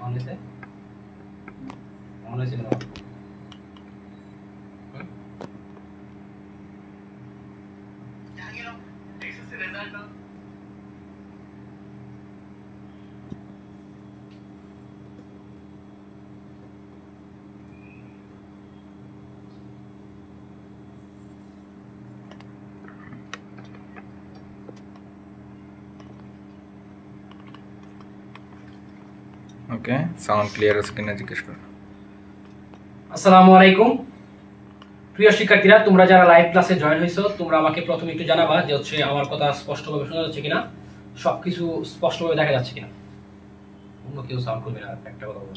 অনেতে অনেতে ছিল ওকে sound clear আছে কিনা জিজ্ঞেস করো। আসসালামু আলাইকুম প্রিয় শিক্ষার্থীরা, তোমরা যারা লাইভ ক্লাসে জয়েন হইছো তোমরা আমাকে প্রথমে একটু জানাবা যে হচ্ছে আমার কথা স্পষ্টভাবে শোনা যাচ্ছে কিনা, সবকিছু স্পষ্টভাবে দেখা যাচ্ছে কিনা। অন্য কেউ সাউন্ড করবে না, একটা কথা বলবো।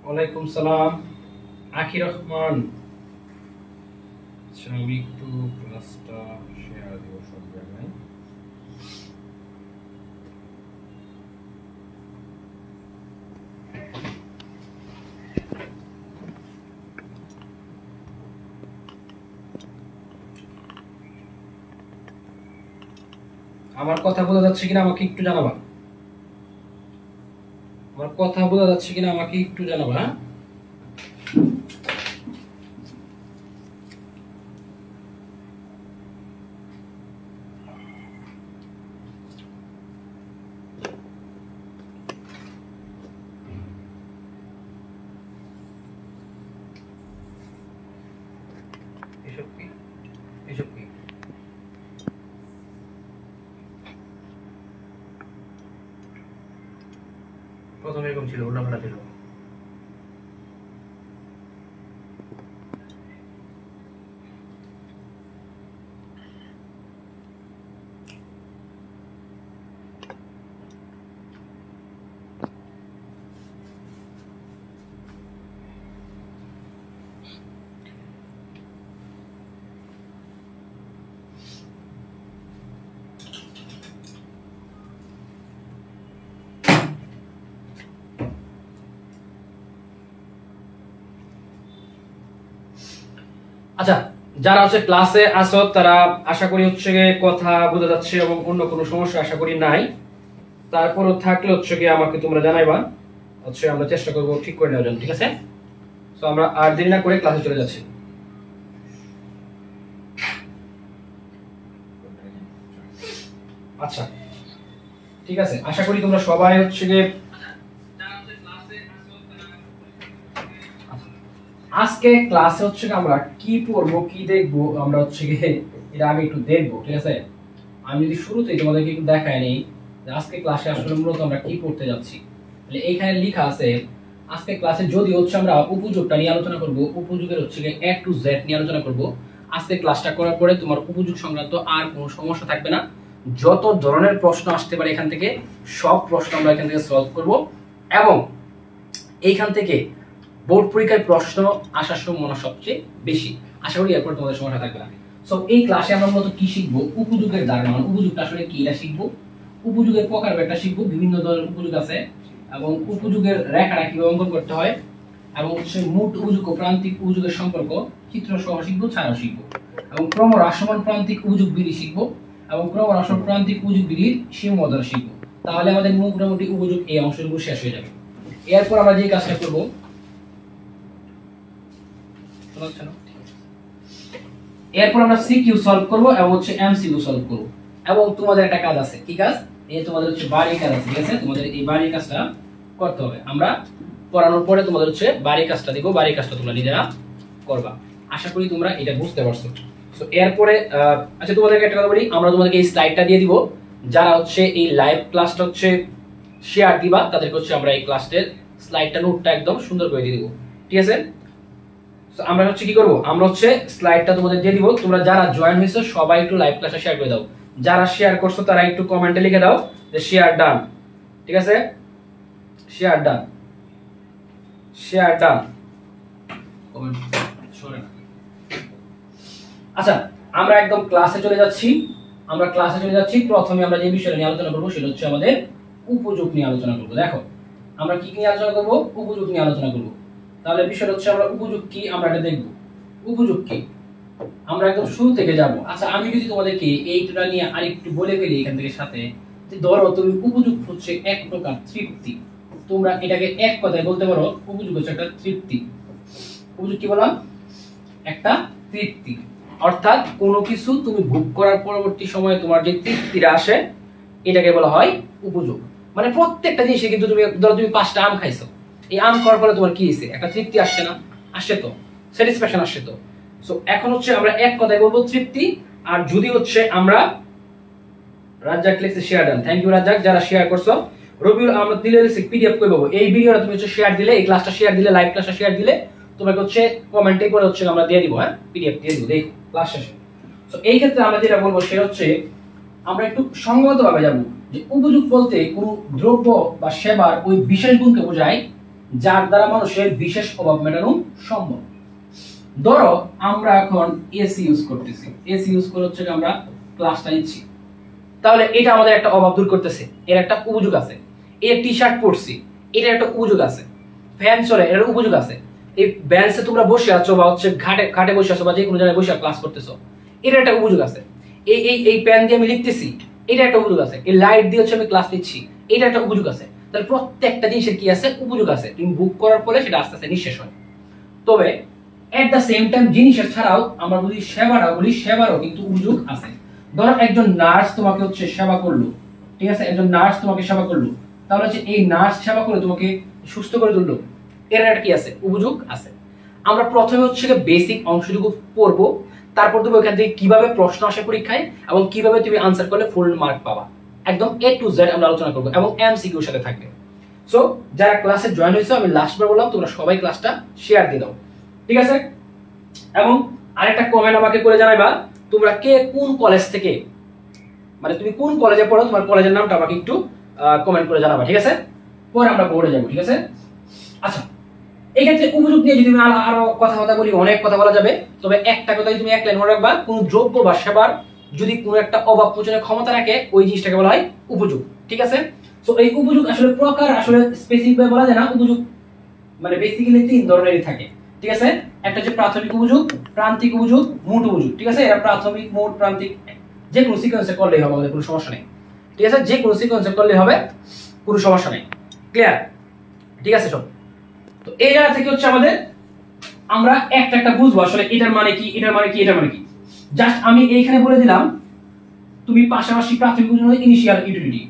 ওয়ালাইকুম সালাম আখির রহমান। আমি একটু ক্লাসটা শেয়ার দিব সব জায়গায়। আমার কথা বোঝা যাচ্ছে কিনা আমাকে একটু জানাবা। আমার কথা বোঝা যাচ্ছে কিনা আমাকে একটু জানাবা। হ্যাঁ, এসব কি এসব কি প্রথমে এরকম ছিল, উল্টাপাল্টা ছিল। আচ্ছা, যারা হচ্ছে ক্লাসে আসো তারা আশা করি হচ্ছে কথা বোঝা যাচ্ছে এবং অন্য কোনো সমস্যা আশা করি নাই। তারপরও থাকলে হচ্ছে আমাকে তোমরা জানাইবা, হচ্ছে আমরা চেষ্টা করবো ঠিক করে নেওয়ার জন্য। ঠিক আছে, তো আমরা আর দেরি না করে ক্লাসে চলে যাচ্ছি। আচ্ছা ঠিক আছে, আশা করি তোমরা সবাই হচ্ছে আজকে ক্লাসে হচ্ছে আমরা কি পড়বো কি দেখবো আমরা হচ্ছে এটা আমি একটু দেখবো। ঠিক আছে, আমি যদি শুরুতেই তোমাদেরকে একটু দেখাই নেই যে আজকে ক্লাসে আসলে মূলত আমরা কি পড়তে যাচ্ছি। এইখানে লেখা আছে আজকে ক্লাসে যদি হচ্ছে আমরা উপযোগটা নিয়ে আলোচনা করব, উপযোগের হচ্ছে A to Z নিয়ে আলোচনা করব। আজকে ক্লাসটা করার পরে তোমার উপযোগ সংক্রান্ত আর কোনো সমস্যা থাকবে না। যত ধরনের প্রশ্ন আসতে পারে এখান থেকে সব প্রশ্ন আমরা এখান থেকে সলভ করব এবং এইখান থেকে বোর্ড পরীক্ষায় প্রশ্ন আসার সম্ভাবনা সবচেয়ে বেশি। আশা করি এরপর তোমাদের সমস্যা থাকবে না। সো এই ক্লাসে আমরা মূলত কি শিখবো, উপযোগের ধারণা, উপযোগটা আসলে কি এটা শিখবো, উপযোগের প্রকারভেদটা শিখবো, বিভিন্ন ধরনের উপযোগ আছে এবং উপযোগের রেখাটা কিভাবে অঙ্কন করতে হয় এবং হচ্ছে মোট উপযোগ ও প্রান্তিক উপযোগের সম্পর্ক চিত্র সহ শিখবো, ছাড়াও শিখবো এবং ক্রমহ্রাসমান প্রান্তিক উপযোগ বিধি শিখবো এবং ক্রমহ্রাসমান প্রান্তিক উপযোগ বিধির সীমাবদ্ধতা শিখবো। তাহলে আমাদের মোটামুটি উপযোগ এই অংশটুকু শেষ হয়ে যাবে। এরপর আমরা যে কাজটা করবো, এরপর আমরা সিকিউ সলভ করব এবং হচ্ছে এমসিকিউ সলভ করব এবং তোমাদের একটা কাজ আছে। কি কাজ? এই তোমাদের হচ্ছে বাড়ির কাজ আছে। ঠিক আছে, তোমাদের এই বাড়ির কাজটা করতে হবে। আমরা পড়ানোর পরে তোমাদের হচ্ছে বাড়ির কাজটা দিব, বাড়ির কাজটা তোমরা নিজেরা করবা। আশা করি তোমরা এটা বুঝতে পারছো। সো এরপরে আচ্ছা তোমাদেরকে একটা কথা বলি, আমরা তোমাদেরকে এই স্লাইডটা দিয়ে দিব। যারা হচ্ছে এই লাইভ ক্লাসটা হচ্ছে শেয়ার দিবা তাদেরকে হচ্ছে আমরা এই ক্লাসের স্লাইডটা নোটটা একদম সুন্দর করে দিয়ে দিব। ঠিক আছে, আমরা হচ্ছে কি করব, আমরা হচ্ছে স্লাইডটা তোমাদের দিয়ে দিব। তোমরা যারা জয়েন হয়েছো সবাই একটু লাইভ ক্লাসে শেয়ার করে দাও। যারা শেয়ার করছো তারা একটু কমেন্টে লিখে দাও যে শেয়ার ডান। ঠিক আছে, শেয়ার ডান, শেয়ার ডান। আচ্ছা, আমরা একদম ক্লাসে চলে যাচ্ছি। আমরা ক্লাসে চলে যাচ্ছি। প্রথমে আমরা যে বিষয়টা নিয়ে আলোচনা করব সেটা হচ্ছে আমাদের উপযোগ নিয়ে আলোচনা করব। দেখো আমরা কি নিয়ে আলোচনা করব, উপযোগ নিয়ে আলোচনা করব। তাহলে বিষয়টা হচ্ছে আমরা উপযোগ কি আমরা এটা দেখব। উপযোগ কি? আমরা একদম শুরু থেকে যাব। আচ্ছা আমি যদি তোমাদেরকে এইটা নিয়ে আরেকটু বলে ফেলি এখান থেকে সাথে, যে ধরো তুমি উপযোগ হচ্ছে এক প্রকার তৃপ্তি, তোমরা এটাকে এক কথায় বলতে পারো উপযোগ হচ্ছে একটা তৃপ্তি। উপযোগ কি বললাম? একটা তৃপ্তি, অর্থাৎ কোনো কিছু তুমি ভোগ করার পরবর্তী সময়ে তোমার যে তৃপ্তিটা আসে এটাকে বলা হয় উপযোগ। মানে প্রত্যেকটা জিনিসে কিন্তু তুমি ধরো তুমি 5টা আম খাইছো, এই আম খাওয়ার পরে তোমার কি হয়েছে? একটা তৃপ্তি আসছে না? আসছে তো, স্যাটিসফ্যাকশন আসছে তো। সো এখন হচ্ছে আমরা এক কথায় বলবো তৃপ্তি। আর যদি হচ্ছে আমরা রাজ্জাক লিখছে share done, thank you Razzak যারা শেয়ার করছো। রবিউল আমরা দিলে পিডিএফ কই পাবো? এই ভিডিওটা তুমি হচ্ছে শেয়ার দিলে, এই ক্লাসটা শেয়ার দিলে, লাইভ ক্লাসটা শেয়ার দিলে তোমাকে হচ্ছে কমেন্টে করে হচ্ছে আমরা দিয়ে দিব, হ্যাঁ পিডিএফ দিয়ে দিব দেখো ক্লাস শেষে। সো এই ক্ষেত্রে আমরা যেটা বলবো সেটা হচ্ছে আমরা একটু সংগতভাবে যাব যে উপযোগ বলতে কোনো দ্রব্য বা সেবার ওই বিশেষ গুণকে বোঝায় যার দ্বারা মানুষের বিশেষ অভাব মেটানো সম্ভব। ধরো আমরা এখন এসি ইউজ করতেছি, এসি ইউজ করে হচ্ছে আমরা ক্লাসটা নিচ্ছি, তাহলে এটা আমাদের একটা অভাব দূর করতেছে, এর একটা উপযোগ আছে। এই টি শার্ট পরছি, এটার একটা উপযোগ আছে। ফ্যান চলে, এর উপযোগ আছে। এই বেঞ্চে তোমরা বসে আছো বা হচ্ছে ঘাটে বসে আছো বা যে কোনো জায়গায় বসে ক্লাস করতেছো, এটার একটা উপযোগ আছে। এই এই এই পেন দিয়ে আমি লিখতেছি, এটা একটা উপযোগ আছে। এই লাইট দিয়ে হচ্ছে আমি ক্লাস নিচ্ছি, এটা একটা উপযোগ আছে। তাহলে প্রত্যেকটা জিনিসের কি আছে? উপযোগ আছে। তুমি বুক করার পরে সেটা আস্তে আস্তে নিঃশেষ হয়। তবে এট দ্য সেম টাইম জিনিসের ছাড়াও আমরা যদি সেবাটা বলি, সেবারও কিন্তু উপযোগ আছে। ধরো একজন নার্স তোমাকে হচ্ছে সেবা করলো, ঠিক আছে, একজন নার্স তোমাকে সেবা করলো, তাহলে হচ্ছে এই নার্স সেবা করে তোমাকে সুস্থ করে তুললো, এর একটা কি আছে? উপযোগ আছে। আমরা প্রথমে হচ্ছে বেসিক অংশটুকু পড়বো, তারপর তুমি ওখান থেকে কিভাবে প্রশ্ন আসে পরীক্ষায় এবং কিভাবে তুমি আনসার করলে ফুল মার্ক পাবা, একদম এ টু জেড আমরা আলোচনা করবো এবং এমসিকিউর সাথে থাকবে। সো যারা ক্লাসে জয়েন হয়েছে, আমি লাস্টবার বললাম তোমরা সবাই ক্লাসটা শেয়ার দিয়ে দাও, ঠিক আছে? এবং আরেকটা কমেন্ট আমাকে করে জানাইবা তোমরা কে কোন কলেজ থেকে, মানে তুমি কোন কলেজে পড়ো, তোমার কলেজের নামটা আমাকে একটু কমেন্ট করে জানাবা, ঠিক আছে? পরে আমরা বোর্ডে যাবো, ঠিক আছে? আচ্ছা এই ক্ষেত্রে উপযোগ নিয়ে যদি আমি আরো কথা বলি, অনেক কথা বলা যাবে। তবে একটা কথাই তুমি এক লাইন মনে রাখবা, কোন দ্রব্য বা সেবার যদি কোনো একটা অভাব পূরণের ক্ষমতা রাখে ওই জিনিসটাকে বলা হয় উপযোগ, ঠিক আছে? সো এই উপযোগ আসলে প্রকার আসলে স্পেসিফিক ভাবে বলা যায় না। উপযোগ মানে বেসিক্যালি 3 ধরনেরই থাকে, ঠিক আছে? একটা হচ্ছে প্রাথমিক উপযোগ, প্রান্তিক উপযোগ, মোট উপযোগ, ঠিক আছে? এরা প্রাথমিক, মোট, প্রান্তিক যে কোনো সিকোয়েন্সে করলেই হবে, আমাদের কোনো সমস্যা নেই, ঠিক আছে? যে কোনো সিকোয়েন্সে করলেই হবে, কোনো সমস্যা নেই। ক্লিয়ার? ঠিক আছে সব? তো এই জায়গা থেকে হচ্ছে আমাদের আমরা একটা বুঝবো আসলে এটার মানে কি, এটার মানে কি, এটার মানে কি। জাস্ট আমি এইখানে বলে দিলাম তুমি পাশাপাশি প্রাথমিক উপযোগ মানে ইনিশিয়াল ইউটিলিটি,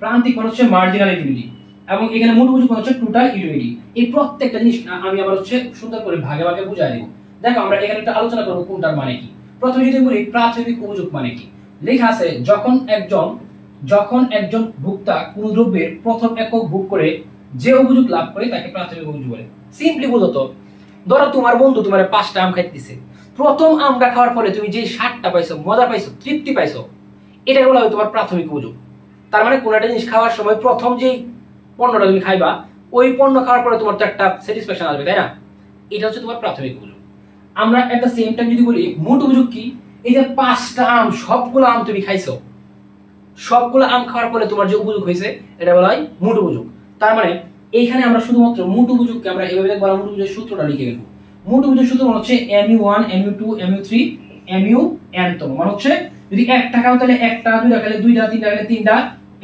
প্রান্তিক মানে হচ্ছে মার্জিনাল ইউটিলিটি, এবং এখানে মোট উপযোগ মানে হচ্ছে টোটাল ইউটিলিটি। এই প্রত্যেকটা জিনিস আমি আবার হচ্ছে সুন্দর করে ভাগে ভাগে বুঝাই দেব। দেখো আমরা এখানে একটা আলোচনা করব কোনটার মানে কি। প্রথমে যদি বলি প্রাথমিক উপযোগ মানে কি, লেখা আছে যখন একজন ভোক্তা কোন দ্রব্যের প্রথম একক ভোগ করে যে উপযোগ লাভ করে তাকে প্রাথমিক উপযোগ বলে। সিম্পলি বুঝতো, ধরো তোমার বন্ধু তোমার 5টা আম খাইতেছে, প্রথম আমটা খাওয়ার পরে তুমি যে স্বাদটা পাইছো, মজা পাইছো, তৃপ্তি পাইছো, এটা বলা হয় তোমার প্রাথমিক উপযোগ। তার মানে কোন একটা জিনিস খাওয়ার সময় প্রথম যেই পণ্যটা তুমি খাইবা, ওই পণ্য খাওয়ার পরে তোমার তো একটা স্যাটিসফ্যাকশন আসবে, তাই না? এটা হচ্ছে তোমার প্রাথমিক উপযোগ। আমরা এট দ্য সেম টাইম যদি বলি মোট উপযোগ কি, এই যে 5টা আম, সবগুলো আম তুমি খাইছো, সবগুলো আম খাওয়ার পরে তোমার যে উপযোগ হয়েছে এটা বলা হয় মোট উপযোগ। তার মানে এইখানে আমরা শুধুমাত্র মোট উপযোগকে আমরা এইভাবে দেখব, মোট উপযোগের সূত্রটা লিখে ফেলবো। মোট উপযোগ সূত্র মানে হচ্ছে mu1 mu2 mu3 mu n তম, মানে হচ্ছে যদি একটা খাও তাহলে একটা, দুইটা খেলে দুইটা, তিনটা খেলে তিনটা,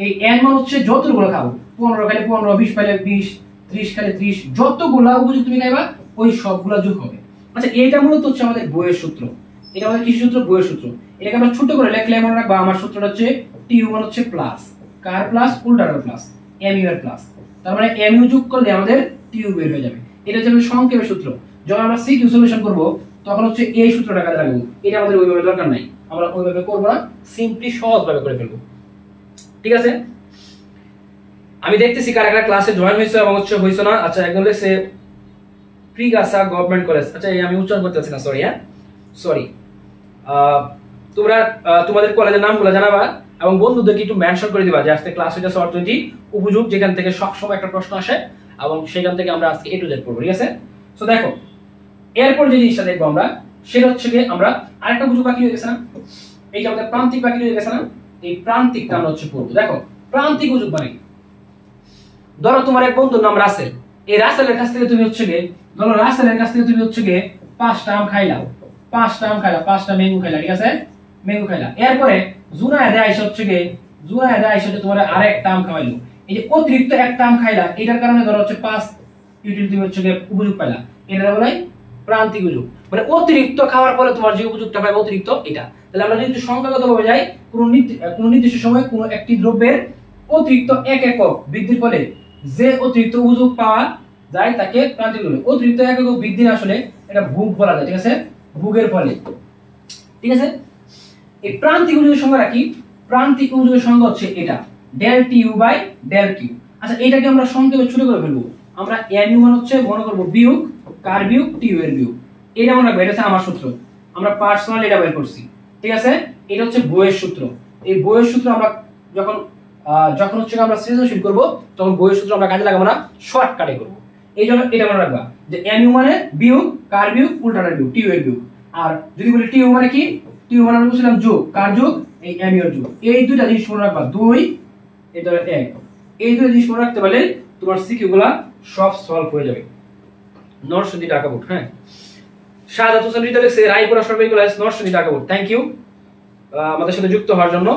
এই n মানে হচ্ছে যতগুলো খাও, 15 খেলে 15, 20 খেলে 20, 30 খেলে 30, যতগুলো উপযোগ তুমি খাইবা ওই সবগুলা যোগ হবে। আচ্ছা এইটা মূলত হচ্ছে আমাদের বইয়ের সূত্র, এটা আমাদের কি সূত্র? বইয়ের সূত্র। এটাকে আমরা ছোট করে লিখলে মনে রাখবা আমার সূত্রটা হচ্ছে টিউ মানে হচ্ছে প্লাস, কার প্লাস? উল্টার প্লাস, mu এর প্লাস। তার মানে mu যোগ করলে আমাদের টিউ বের হয়ে যাবে। এটা হচ্ছে আমাদের সংক্ষেপের সূত্র। যখন আমরা সিকিউ সলিউশন করব তখন হচ্ছে এই সূত্রটা কাজে লাগাবো। এটা আমাদের ওইভাবে দরকার নাই, আমরা ওইভাবে করব না, সিম্পলি সহজভাবে করে ফেলবো, ঠিক আছে? আমি দেখতেছি কারা কারা ক্লাসে জয়েন হইছো এবং হচ্ছে হইছো না। আচ্ছা একদম লেখছে প্রিগাসা গভর্নমেন্ট কলেজ। আচ্ছা এই আমি উচ্চারণ করতে পারছি না, সরি, হ্যাঁ সরি। তোমরা তোমাদের কলেজের নামগুলো জানাবা এবং বন্ধুদেরকে একটু মেনশন করে দিবা যে আজকে ক্লাস হইছে শর্ট 20 উপযোগ, যেখান থেকে সবসময় একটা প্রশ্ন আসে এবং সেখান থেকে আমরা আজকে এ টু জেড পড়বো, ঠিক আছে? সো দেখো এরপর যে জিনিসটা দেখবো আমরা সেটা হচ্ছে কি, আমরা আরেকটা উপযোগ বাকি রয়ে গেছে না, এই যে আমাদের প্রান্তিক বাকি রয়ে গেছে না, এই প্রান্তিকটা আমরা হচ্ছে পড়বো। দেখো প্রান্তিক উপযোগ মানে ধরো তোমার এক বন্ধুর নাম রাসেল, এই রাসেলের কাছ থেকে তুমি হচ্ছে গিয়ে, ধরো রাসেলের কাছ থেকে তুমি হচ্ছে গিয়ে 5টা আম খাইলাও, 5টা আম খাইলা, 5টা ম্যাঙ্গো খাইলা, ঠিক আছে, ম্যাঙ্গো খাইলা। এরপরে জুনায়েদ আইসা হচ্ছে গে, জুনায়েদ আইসা তোমার আরেকটা আম খাওয়াইলো। এই যে অতিরিক্ত একটা আম খাইলা, এটার কারণে ধরো হচ্ছে 5 ইউটিল তুমি হচ্ছে উপযোগ পাইলা, এটা বলে প্রান্তিক উপযোগ। মানে অতিরিক্ত খাওয়ার পরে তোমার যে উপযোগটা পাবে অতিরিক্ত এটা। তাহলে আমরা যদি সংখ্যাগতভাবে যাই, কোন নির্দিষ্ট সময় কোন একটি দ্রব্যের অতিরিক্ত 1 একক বৃদ্ধির ফলে যে অতিরিক্ত উপযোগ পাওয়া যায় তাকে প্রান্তিক বলে। অতিরিক্ত 1 একক বৃদ্ধি আসলে এটা ভোগ বলা যায়, ঠিক আছে, ভোগের ফলে, ঠিক আছে। এই প্রান্তিক উপযোগের সংজ্ঞা কি? প্রান্তিক উপযোগের সংজ্ঞা হচ্ছে এটা del U by del Q. আচ্ছা এটাকে আমরা সংক্ষেপে ছোট করে ফেলবো। আমরা এনইউ মান হচ্ছে মনে করব বিয়োগ কার বিয়োগ টিউ এর বিয়োগ, এটা মনে রাখবো, এটা হচ্ছে আমার সূত্র, আমরা পার্সোনাল এটা বের করছি, ঠিক আছে। এটা হচ্ছে বইয়ের সূত্র। এই বইয়ের সূত্র আমরা যখন হচ্ছে আমরা সৃজনশীল করব তখন বইয়ের সূত্র আমরা কাজে লাগাবো না, শর্টকাটে করব। এই জন্য এটা মনে রাখবা যে এনইউ মানে বিয়োগ কার বিয়োগ উল্টাটার বিয়োগ, টিউ এর বিয়োগ। আর যদি বলি টিউ মানে কি, টিউ মানে আমরা বলছিলাম যোগ, কার যোগ এই এনইউ এর যোগ। এই দুইটা জিনিস মনে রাখবা, 2 এটা 1, এই দুইটা জিনিস মনে রাখতে পারলে তোমার সিকিউ গুলা সব সলভ হয়ে যাবে। নরসিংদী ঢাকা বোর্ড, হ্যাঁ, শাহাদাত হোসেন রিতা লিখছে রায়পুরা সরকারি college Narsingdi Dhaka board. Thank you আমাদের সাথে যুক্ত হওয়ার জন্য।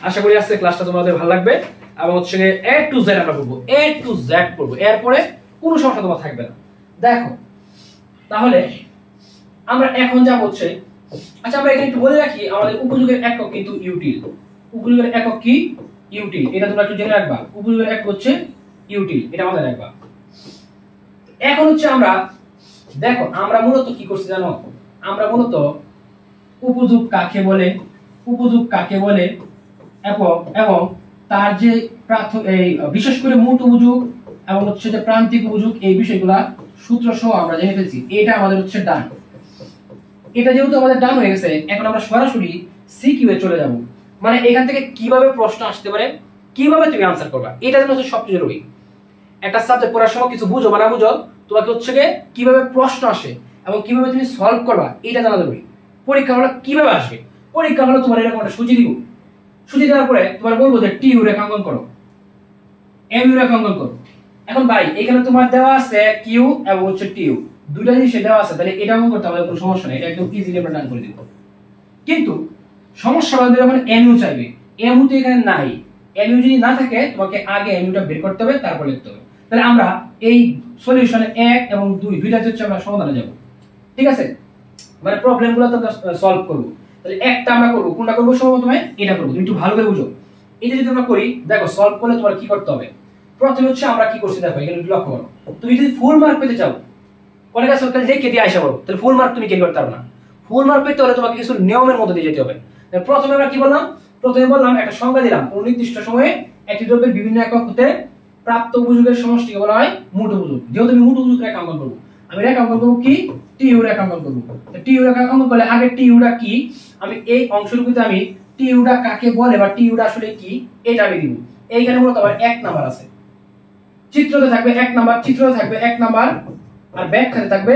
আশা করি আজকে ক্লাসটা তোমাদের ভালো লাগবে এবং হচ্ছে এ টু জেড আমরা পড়বো, এ টু জেড পড়বো, এরপরে কোনো সমস্যা তোমার থাকবে না। দেখো তাহলে আমরা এখন যা হচ্ছে, আচ্ছা আমরা এখানে একটু বলে রাখি আমাদের উপযোগের একক কিন্তু ইউটিল। উপযোগের একক কি? ইউটিল। এটা তোমরা একটু জেনে রাখবা, উপযোগের একক হচ্ছে ইউটিল, এটা মাথায় রাখবা। এখন হচ্ছে আমরা দেখো আমরা মূলত কি করছি জানো, আমরা মূলত উপযোগ কাকে বলে, উপযোগ কাকে বলে এবং তার যে এই বিশেষ করে মোট উপযোগ এবং হচ্ছে যে প্রান্তিক উপযোগ, এই বিষয়গুলা সূত্র সহ আমরা জেনে ফেলছি। এটা আমাদের হচ্ছে ডান। এটা যেহেতু আমাদের ডান হয়ে গেছে, এখন আমরা সরাসরি সিকিউ এ চলে যাব। মানে এখান থেকে কিভাবে প্রশ্ন আসতে পারে, কিভাবে তুমি আনসার করবা, এটা যেন হচ্ছে সবচেয়ে জরুরি। একটা সাবজেক্ট পড়ার সময় কিছু বুঝো বা না বুঝো, তোমাকে হচ্ছে কিভাবে প্রশ্ন আসে এবং কিভাবে তুমি সলভ করবা এটা জানা জরুরি। পরীক্ষা হলো কিভাবে আসবে, পরীক্ষা হলো তোমার এরকম একটা সূচি দিব, সূচি দেওয়ার পরে তোমার বলবো যে টি ইউ রেখাঙ্কন করো, এম ইউ রেখাঙ্কন করো। এখন ভাই এখানে তোমার দেওয়া আছে কিউ এবং হচ্ছে টি ইউ, দুইটা জিনিস দেওয়া আছে, তাহলে এটা অঙ্কন করতে আমাদের কোনো সমস্যা নেই, এটা একদম ইজিলি আমরা ডান করে দিব। কিন্তু সমস্যা হলো যখন এম ইউ চাইবে, এম ইউ তো এখানে নাই, এম ইউ যদি না থাকে তোমাকে আগে এম ইউটা বের করতে হবে, তারপর লিখতে হবে। তাহলে আমরা এই সলিউশনে 1 এবং 2 দুইটা হচ্ছে আমরা সমাধানে যাব, ঠিক আছে, মানে প্রবলেমগুলো তো সলভ করব। তাহলে একটা আমরা করব, কোনটা করব সর্বপ্রথমে এটা করব, তুমি একটু ভালো করে বুঝো। এটা যদি আমরা করি, দেখো সলভ করলে তোমার কি করতে হবে। প্রথমে হচ্ছে আমরা কি করছি দেখো, এখানে লক্ষ্য করো, তুমি যদি ফুল মার্ক পেতে চাও অনেক আছে তাহলে যে কেটে আসা করো, তাহলে ফুল মার্ক তুমি কেটে করতে পারবে না। ফুল মার্ক পেতে হলে তোমাকে কিছু নিয়মের মধ্যে দিয়ে যেতে হবে। প্রথমে আমরা কি বললাম, প্রথমে বললাম একটা সংজ্ঞা দিলাম, কোন নির্দিষ্ট সময়ে একটি দ্রব্যের বিভিন্ন একক হতে প্রাপ্ত উপযোগের সমষ্টিকে বলা হয় মোট উপযোগ। যেহেতু আমি মোট উপযোগ রেখাঙ্কন করব, আমি রেখাঙ্কন করব কি, টি ইউ রেখাঙ্কন করব। টি ইউ রেখাঙ্কন করলে আগে টি ইউটা কি, আমি এই অংশটুকুতে আমি টি ইউটা কাকে বলে বা টি ইউটা আসলে কি এটা আমি দিব। এইখানে মূলত আমার 1 নাম্বার আছে, চিত্রতে থাকবে 1 নাম্বার, চিত্রতে থাকবে 1 নাম্বার আর ব্যাখ্যাতে থাকবে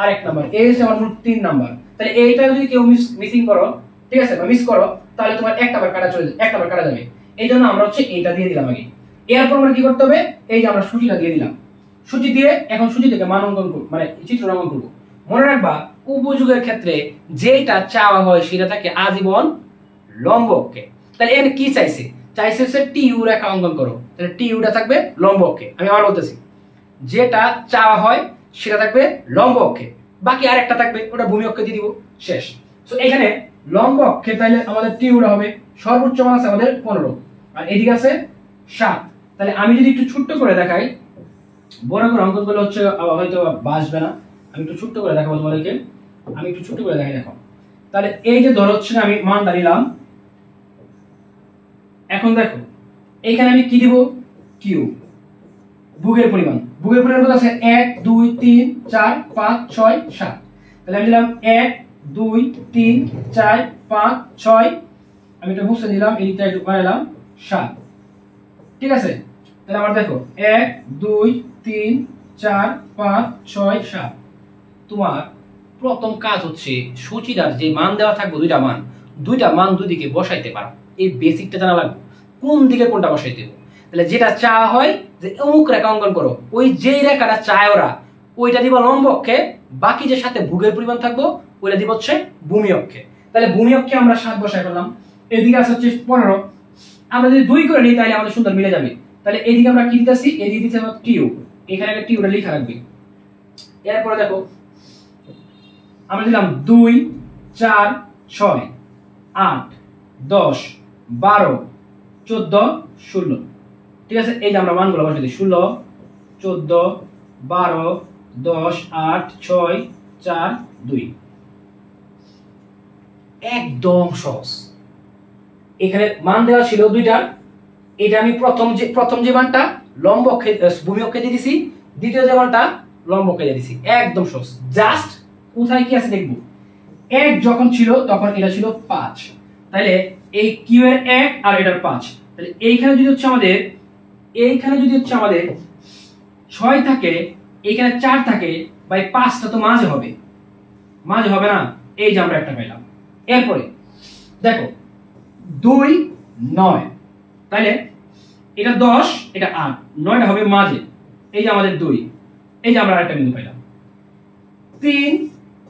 আরেক নাম্বার, এই হচ্ছে আমার মোট 3 নাম্বার। তাহলে এইটা যদি কেউ মিসিং করো, ঠিক আছে, বা মিস করো, তাহলে তোমার 1 নাম্বার কাটা চলে যাবে, 1 নাম্বার কাটা যাবে। এইজন্য আমরা হচ্ছে এইটা দিয়ে দিলাম আগে। এরপর আমরা কি করতে হবে, এই যে আমরা সূচিটা দিয়ে দিলাম, সূচি দিয়ে এখন সূচি থেকে মান অঙ্কন করব, মানে চিত্র অঙ্কন করব। মনে রাখবা উপযোগের ক্ষেত্রে যেটা চাওয়া হয় সেটা থাকে আজীবন লম্ব অক্ষে। তাহলে এখানে কি চাইছে, চাইছে হচ্ছে টি ইউ রেখা অঙ্কন করো, তাহলে টি ইউটা থাকবে লম্ব অক্ষে। আমি আবার বলতেছি, যেটা চাওয়া হয় সেটা থাকবে লম্ব অক্ষে, বাকি আরেকটা থাকবে ওটা ভূমি অক্ষে দিয়ে দিব, শেষ। সো এখানে লম্ব অক্ষে তাহলে আমাদের টি ইউটা হবে সর্বোচ্চ মান আছে আমাদের 15 আর এদিকে আছে 7। তাহলে আমি যদি একটু ছোট্ট করে দেখাই, বড় করে অঙ্কন করলে হচ্ছে হয়তো বাসবে না, আমি একটু ছোট্ট করে দেখাবো তোমাদেরকে, আমি একটু ছোট্ট করে দেখাই। দেখো তাহলে এই যে ধরো হচ্ছে আমি মানটা নিলাম, এখন দেখো এইখানে আমি কি দিব, কিউ, ভোগের পরিমাণ, ভোগের পরিমাণ কত আছে 1 2 3 4 5 6 7। তাহলে আমি দিলাম 1 2 3 4 5 6, আমি এটা মুছে দিলাম, এইটা একটু বাড়ালাম 7, ঠিক আছে। তাহলে আমার দেখো 1 2 3 4 5 6 7। তোমার প্রথম কাজ হচ্ছে সূচিটার যে মান দেওয়া থাকবে দুইটা মান দুই দিকে বসাইতে পারো, এই বেসিকটা জানা লাগবে কোন দিকে কোনটা বসাইতে হবে। তাহলে যেটা চাওয়া হয় যে অমুক রেখা অঙ্কন করো, ওই যেই রেখাটা চায় ওরা ওইটা দিবা লম্ব অক্ষে, বাকি যে সাথে ভোগের পরিমাণ থাকবো ওইটা দিব হচ্ছে ভূমি অক্ষে। তাহলে ভূমি অক্ষে আমরা 7 বসায় ফেললাম, এদিকে আছে হচ্ছে 15। আমরা যদি 2 করে নিই তাহলে আমাদের সুন্দর মিলে যাবে। তাহলে এইদিকে আমরা কি দিতেছি, এদিকে দিতেছি আমরা টিউ, এখানে একটা টিউটা লেখা রাখবে। এরপরে দেখো আমরা দিলাম 2 4 6 8 10 12 14 16। ঠিক আছে, এই যে আমরা মানগুলো বসাই দিই, 16 14 12 10 8 6 4 2। একদম সহজ। এখানে মান দেওয়া ছিল দুইটা, এটা আমি প্রথম যে মানটা লম্ব অক্ষে ভূমি অক্ষে দিয়ে দিছি, দ্বিতীয় যে মানটা লম্ব অক্ষে দিয়ে দিছি। একদম সহজ। জাস্ট কোথায় কি আছে দেখব। 1 যখন ছিল তখন এটা ছিল 5, তাহলে এই কিউ এর 1 আর এটার 5, তাহলে এইখানে যদি হচ্ছে আমাদের 6 থাকে, এইখানে 4 থাকে, ভাই 5টা তো মাঝে হবে না? এই যে আমরা একটা পেলাম। এরপরে দেখো 2 9, তাহলে এটা 10 এটা 8, 9টা হবে মাঝে, এই যে আমাদের 2, এই যে আমরা আরেকটা বিন্দু পেলাম। 3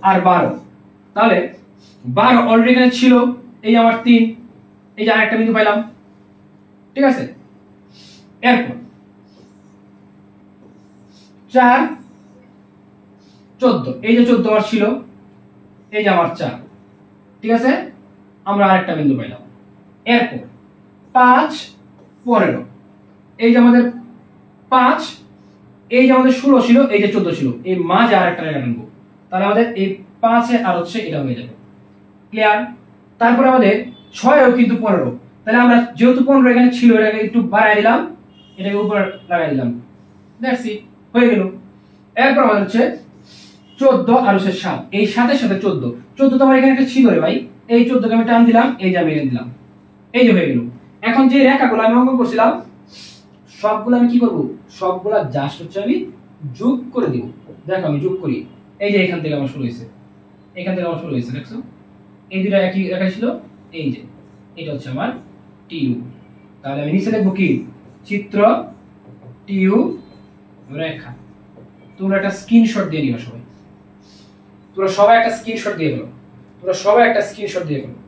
আর 12, তাহলে 12 অলরেডি এখানে ছিল, এই যে আমার 3, এই যে আরেকটা বিন্দু পেলাম। ঠিক আছে, এরপর 4 14, এই যে 14 আর ছিল, এই যে আমার 4। ঠিক আছে, আমরা আরেকটা বিন্দু পেলাম। এরপর 5 15, এই যে আমাদের 5, এই যে আমাদের 16 ছিল, এই যে 14 ছিল, এই মাঝে আরেকটা রেখা টানবো, তাহলে আমাদের এই 5 আর হচ্ছে এটা হয়ে যাবে। ক্লিয়ার? তারপর আমাদের 6 ও কিন্তু 15, তাহলে আমরা যেহেতু 15 এখানে ছিল, এটাকে একটু বাড়ায় দিলাম, এটাকে উপর লাগাই দিলাম, দ্যাটস ইট, হয়ে গেল। এরপর আমাদের হচ্ছে 14 আর হচ্ছে 7, এই 7 এর সাথে 14 তো আমার এখানে একটা ছিল রে ভাই, এই 14 কে আমি টান দিলাম, এই যে আমি এখানে দিলাম, এই যে হয়ে গেল। এখন যে রেখাগুলো আমি অঙ্কন করছিলাম সবগুলো আমি কি করব, সবগুলা জাস্ট হচ্ছে আমি যোগ করে দিব। দেখো আমি যোগ করি, এই যে এখান থেকে আমার শুরু হয়েছে, দেখছো এই দুটো একই রেখা ছিল, এই যে এটা হচ্ছে আমার টিউ। তাহলে আমি নিচে লিখব কি, চিত্র টিউ রেখা। তোমরা একটা স্ক্রিনশট দিয়ে নিও সবাই, তোমরা সবাই একটা স্ক্রিনশট দিয়ে ফেলো।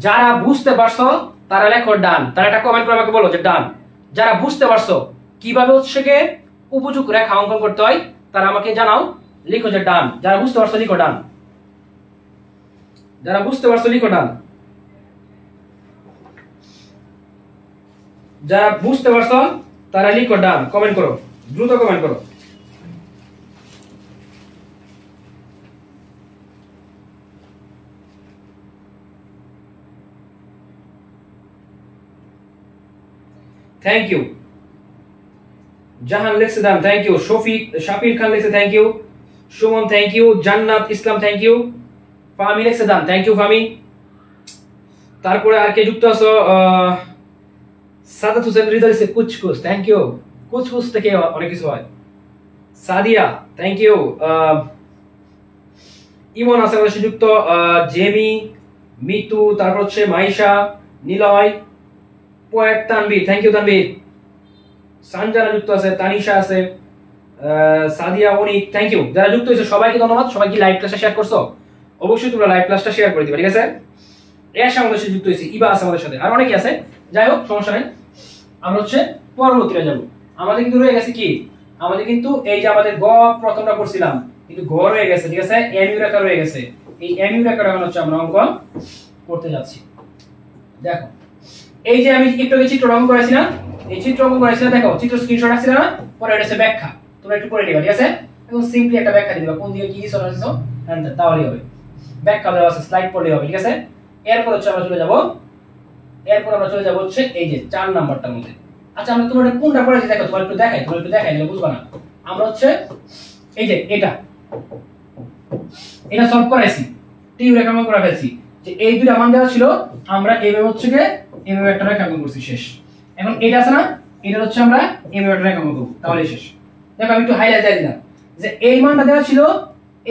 যারা বুঝতে পারছো তারা লেখো ডান, তারা একটা কমেন্ট করে আমাকে বলো যে ডান। যারা বুঝতে পারছো কিভাবে হচ্ছে উপযুক্ত রেখা অঙ্কন করতে হয় তারা আমাকে জানাও, লিখো যে ডান। যারা বুঝতে পারছো লিখো ডান, যারা বুঝতে পারছো লিখো ডান, যারা বুঝতে পারছো তারা লিখো ডান। কমেন্ট করো, দ্রুত কমেন্ট করো। Thank you. জাহান লিখছে ডান, থ্যাংক ইউ। শাফির খান লিখছে thank you. Sumon thank you. Jannat Islam thank you. ফামি লিখছে ডান, থ্যাংক ইউ ফামি। তারপরে আর কে যুক্ত আছো, সাদাত হোসেন হৃদয় লিখছে কুচকুচ, থ্যাংক ইউ। কুচকুচ থেকে অনেক কিছু হয়। Sadia thank you. ইমন আছে আমাদের সাথে যুক্ত, জেমি, মিতু, তারপর হচ্ছে Maisha, Niloy, poet, Tanvir, thank you Tanvir. Sanjana যুক্ত আছে, তানিশা আছে, সাদিয়া, অনিক, থ্যাংক ইউ। যারা যুক্ত হয়েছে সবাইকে ধন্যবাদ। সবাই কি লাইভ ক্লাসটা শেয়ার করছো? অবশ্যই তোমরা লাইভ ক্লাসটা শেয়ার করে দিবে, ঠিক আছে? এর আমাদের সাথে যুক্ত হয়েছে, ইবা আছে আমাদের সাথে, আর অনেকে আছে। যাই হোক, সমস্যা নাই, আমরা হচ্ছে পরবর্তীতে যাব। আমাদের কিন্তু রয়ে গেছে কি, আমাদের কিন্তু এই যে আমাদের গ প্রথমটা করছিলাম কিন্তু ঘ রয়ে গেছে, ঠিক আছে? এমইউ রেখা রয়ে গেছে। এই এমইউ রেখাটা এখন হচ্ছে আমরা অঙ্কন করতে যাচ্ছি। দেখো এই যে আমি একটু আগে চিত্র অঙ্কন করেছি না, এই চিত্র অঙ্কন করেছি না, দেখো চিত্র স্ক্রিনশট রাখছি না, পরে এটা হচ্ছে ব্যাখ্যা। তোমরা একটু পড়ে নিবা, ঠিক আছে? এখন সিম্পলি একটা ব্যাখ্যা দিবা, কোন দিকে কি কি সরা দিছো অ্যানসার, তাহলেই হবে। ব্যাখ্যা দেওয়া আছে, স্লাইড পড়লেই হবে, ঠিক আছে? এরপর হচ্ছে আমরা চলে যাব, হচ্ছে এই যে 4 নাম্বারটার মধ্যে। আচ্ছা আমরা তোমরা কোনটা পড়েছি দেখো, তোমার একটু দেখাই না বুঝবা না। আমরা হচ্ছে এই যে এটা সলভ করাইছি, টিউ রেখা অঙ্কন করে ফেলছি। যে এই দুইটা মান দেওয়া ছিল, আমরা এইভাবে হচ্ছে গিয়ে এইভাবে একটা রেখা অঙ্কন করছি, শেষ। এখন এটা আছে না, এটা হচ্ছে আমরা এইভাবে একটা রেখা অঙ্কন করব, তাহলে শেষ। দেখো আমি একটু হাইলাইট দিয়ে দিলাম যে এই মানটা দেওয়া ছিল,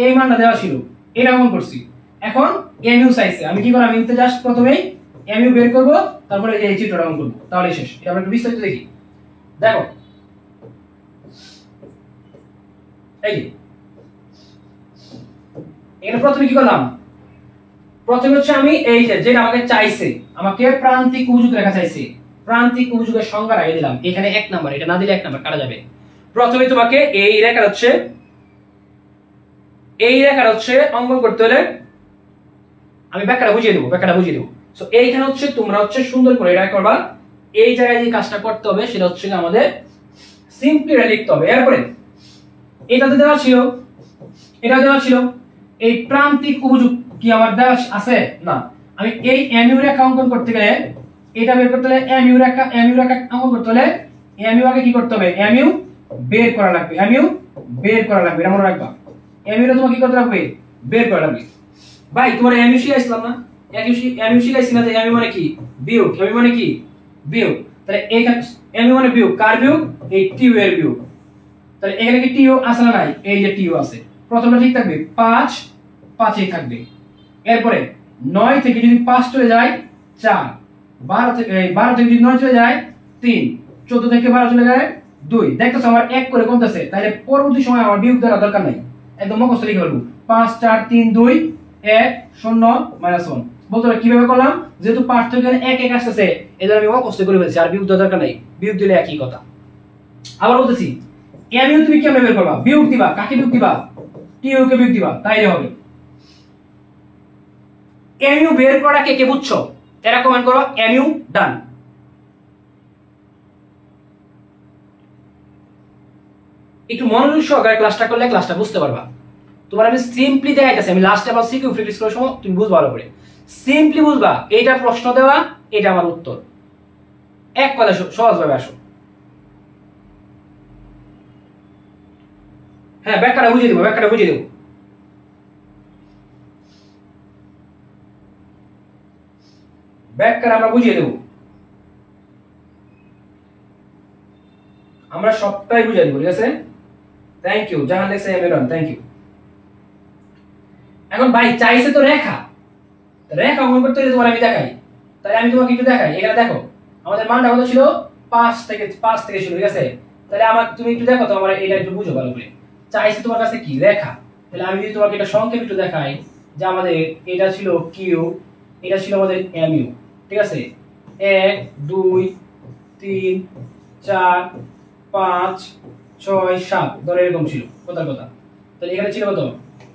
এই মানটা দেওয়া ছিল, এটা অঙ্কন করছি। এখন এমইউ চাইছে, আমি কি করব, আমি জাস্ট প্রথমেই এমইউ বের করব, তারপরে এই চিত্রটা অঙ্কন করব, তাহলে শেষ। এটা আমরা একটু বিস্তারিত দেখি। দেখো এই যে এখানে প্রথমে কি করলাম, প্রথমে হচ্ছে আমি এই যে যেটা আমাকে চাইছে, আমাকে প্রান্তিক উপযুক্ত রেখা চাইছে, প্রান্তিক উপযুগের সংজ্ঞা লাগিয়ে দিলাম এখানে 1 নাম্বার, এটা না দিলে 1 নাম্বার কাটা যাবে। প্রথমে তোমাকে এই রেখা হচ্ছে অঙ্কন করতে হলে আমি ব্যাখ্যাটা বুঝিয়ে দেবো। সো এইখানে হচ্ছে তোমরা হচ্ছে সুন্দর করে এটা করবা, এই জায়গায় যে কাজটা করতে হবে সেটা হচ্ছে আমাদের সিম্পলি লিখতে হবে। এরপরে এটাতে দেওয়া ছিল এই প্রান্তিক উপযুক্ত কি আমার দেওয়া আছে না, আমি এই এমইউ রেখা অঙ্কন করতে গেলে, এটা বের করতে হলে এমইউ রেখা অঙ্কন করতে হলে এমইউ আগে কি করতে হবে, এমইউ বের করা লাগবে, এটা মনে রাখবা। এমইউ রে তোমাকে কি করতে লাগবে, বের করা লাগবে। ভাই তোমার এমইউ শিখাইছিলাম না, এমইউ শিখাইছি না যে এমইউ মানে কি, বিয়োগ। এমইউ মানে কি, বিয়োগ। তাহলে এইখানে এমইউ মানে বিয়োগ, কার বিয়োগ, এই টিউ এর বিয়োগ। তাহলে এখানে কি টিউ আছে না নাই, এই যে টিউ আছে, প্রথমটা ঠিক থাকবে, 5 5ই থাকবে। এরপরে 9 থেকে যদি 5 চলে যায় 4, 12 থেকে যদি 9 চলে যায় 3, 14 থেকে 12 চলে যায় 2। দেখতেছো আমার 1 করে কমতেছে, তাহলে পরবর্তী সময় আমার বিয়োগ দেওয়ার দরকার নাই, একদম মুখস্থ লিখে ফেলবো। 5 4 3 2 1 0 -1। বলতো কিভাবে করলাম, যেহেতু পার্থক্য 1 1 আসতেছে, এজন্য আমি মুখস্থ করে ফেলছি, আর বিয়োগ দেওয়ার দরকার নাই, বিয়োগ দিলে একই কথা। আবার বলতেছি, এমইউ তুমি কেমনে বের করবা, বিয়োগ দিবা, কাকে বিয়োগ দিবা, টিইউ কে বিয়োগ দিবা, তাইলে হবে। এমইউ বের করা কে কে বুঝছো, এরা কমেন্ট করো, এমইউ ডান। একটু মনোযোগ সহকারে ক্লাসটা করলে ক্লাসটা বুঝতে পারবা। তোমার আমি সিম্পলি দেখাইতেছি, আমি লাস্টে আবার সিকিউ প্র্যাকটিস করার সময় তুমি বুঝবা ভালো করে, সিম্পলি বুঝবা। এইটা প্রশ্ন দেওয়া, এটা আমার উত্তর, এক কথা সহজভাবে আসো। হ্যাঁ ব্যাখ্যাটা বুঝিয়ে দেবো, ব্যাখ্যাটা আমরা বুঝিয়ে দেবো, আমরা সবটাই বুঝিয়ে দেবো, ঠিক আছে। থ্যাংক ইউ জাহান লেখছে এমএলন, থ্যাংক ইউ। এখন ভাই চাইছে তো রেখা অঙ্কন করতে হলে তোমার আমি দেখাই, তাহলে আমি তোমাকে একটু দেখাই। এখানে দেখো আমাদের মানটা কত ছিল, 5 থেকে ছিল, ঠিক আছে। তাহলে আমার তুমি একটু দেখো তো, আমার এটা একটু বুঝো ভালো করে। চাইছে তোমার কাছে কি, রেখা। তাহলে আমি যদি তোমাকে এটা সংক্ষেপ একটু দেখাই, যে আমাদের এটা ছিল কিউ, এটা ছিল আমাদের এমইউ, ঠিক আছে। 1 2 3 4 5 6 7 ধরে এরকম ছিল, কথার কথা। তাহলে এখানে ছিল কত,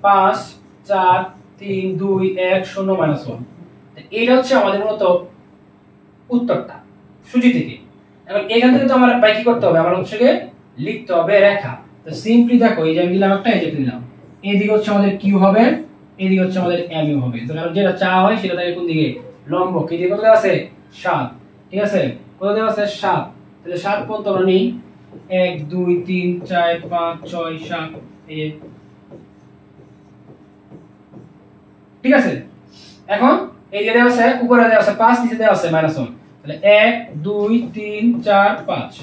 5 4 3 2 1 0 -1। এটা হচ্ছে আমাদের মূলত উত্তরটা সূচি থেকে। এখন এখান থেকে তো আমার ভাই কি করতে হবে, আমার হচ্ছে লিখতে হবে রেখা। তো সিম্পলি দেখো, এই যে আমি দিলাম একটা, এই যে দিলাম, এইদিকে হচ্ছে আমাদের কিউ হবে, এইদিকে হচ্ছে আমাদের এমইউ হবে। তো কারণ যেটা চা হয় সেটা থাকে কোন দিকে, লম্ব। কি দিকে কত দেওয়া আছে, 7, ঠিক আছে। কত দেওয়া আছে, 7। তাহলে 7 পর্যন্ত আমরা নিই, 1 2 3 4 5 6 7, এই ঠিক আছে। এখন এই যে দেওয়া আছে, উপরে দেওয়া আছে 5, নিচে দেওয়া আছে -1। তাহলে 1 2 3 4 5,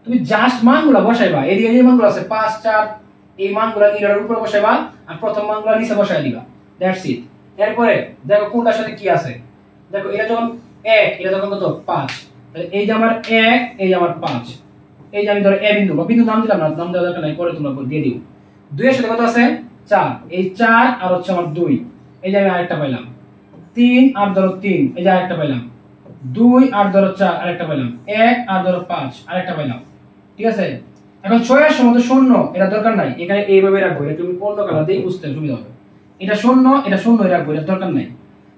তুমি জাস্ট মানগুলো বসাইবা। এদিকে যে মানগুলো আছে 5 4, এই মানগুলো নিচের উপরে বসাইবা, আর প্রথম মানগুলো নিচে বসাই দিবা, দ্যাটস ইট। এরপরে দেখো কোনটার সাথে কি আছে, দেখো এটা যখন 1, এটা যখন কত 5, তাহলে এই যে আমার 1, এই যে আমার 5, এই যে আমি ধরো এ বিন্দু বা বিন্দু নাম দিলাম না, নাম দেওয়ার দরকার নাই, পরে তোমরা দিয়ে দিও। 2 এর সাথে কত আছে, 4, এই 4 আর হচ্ছে আমার 2, এই যে আমি আরেকটা পাইলাম। 3 আর ধরো 3, এই যে আরেকটা পাইলাম। 2 আর ধরো 4, আরেকটা পাইলাম। 1 আর ধরো 5, আরেকটা পাইলাম, ঠিক আছে। এখন 6 এর সময় তো 0, এটা দরকার নাই, এখানে এইভাবে রাখবো, এটা তুমি অন্য কালার দিয়ে বুঝতে সুবিধা হবে। এটা 0, এটা 0 রাখবো, এটা দরকার নাই,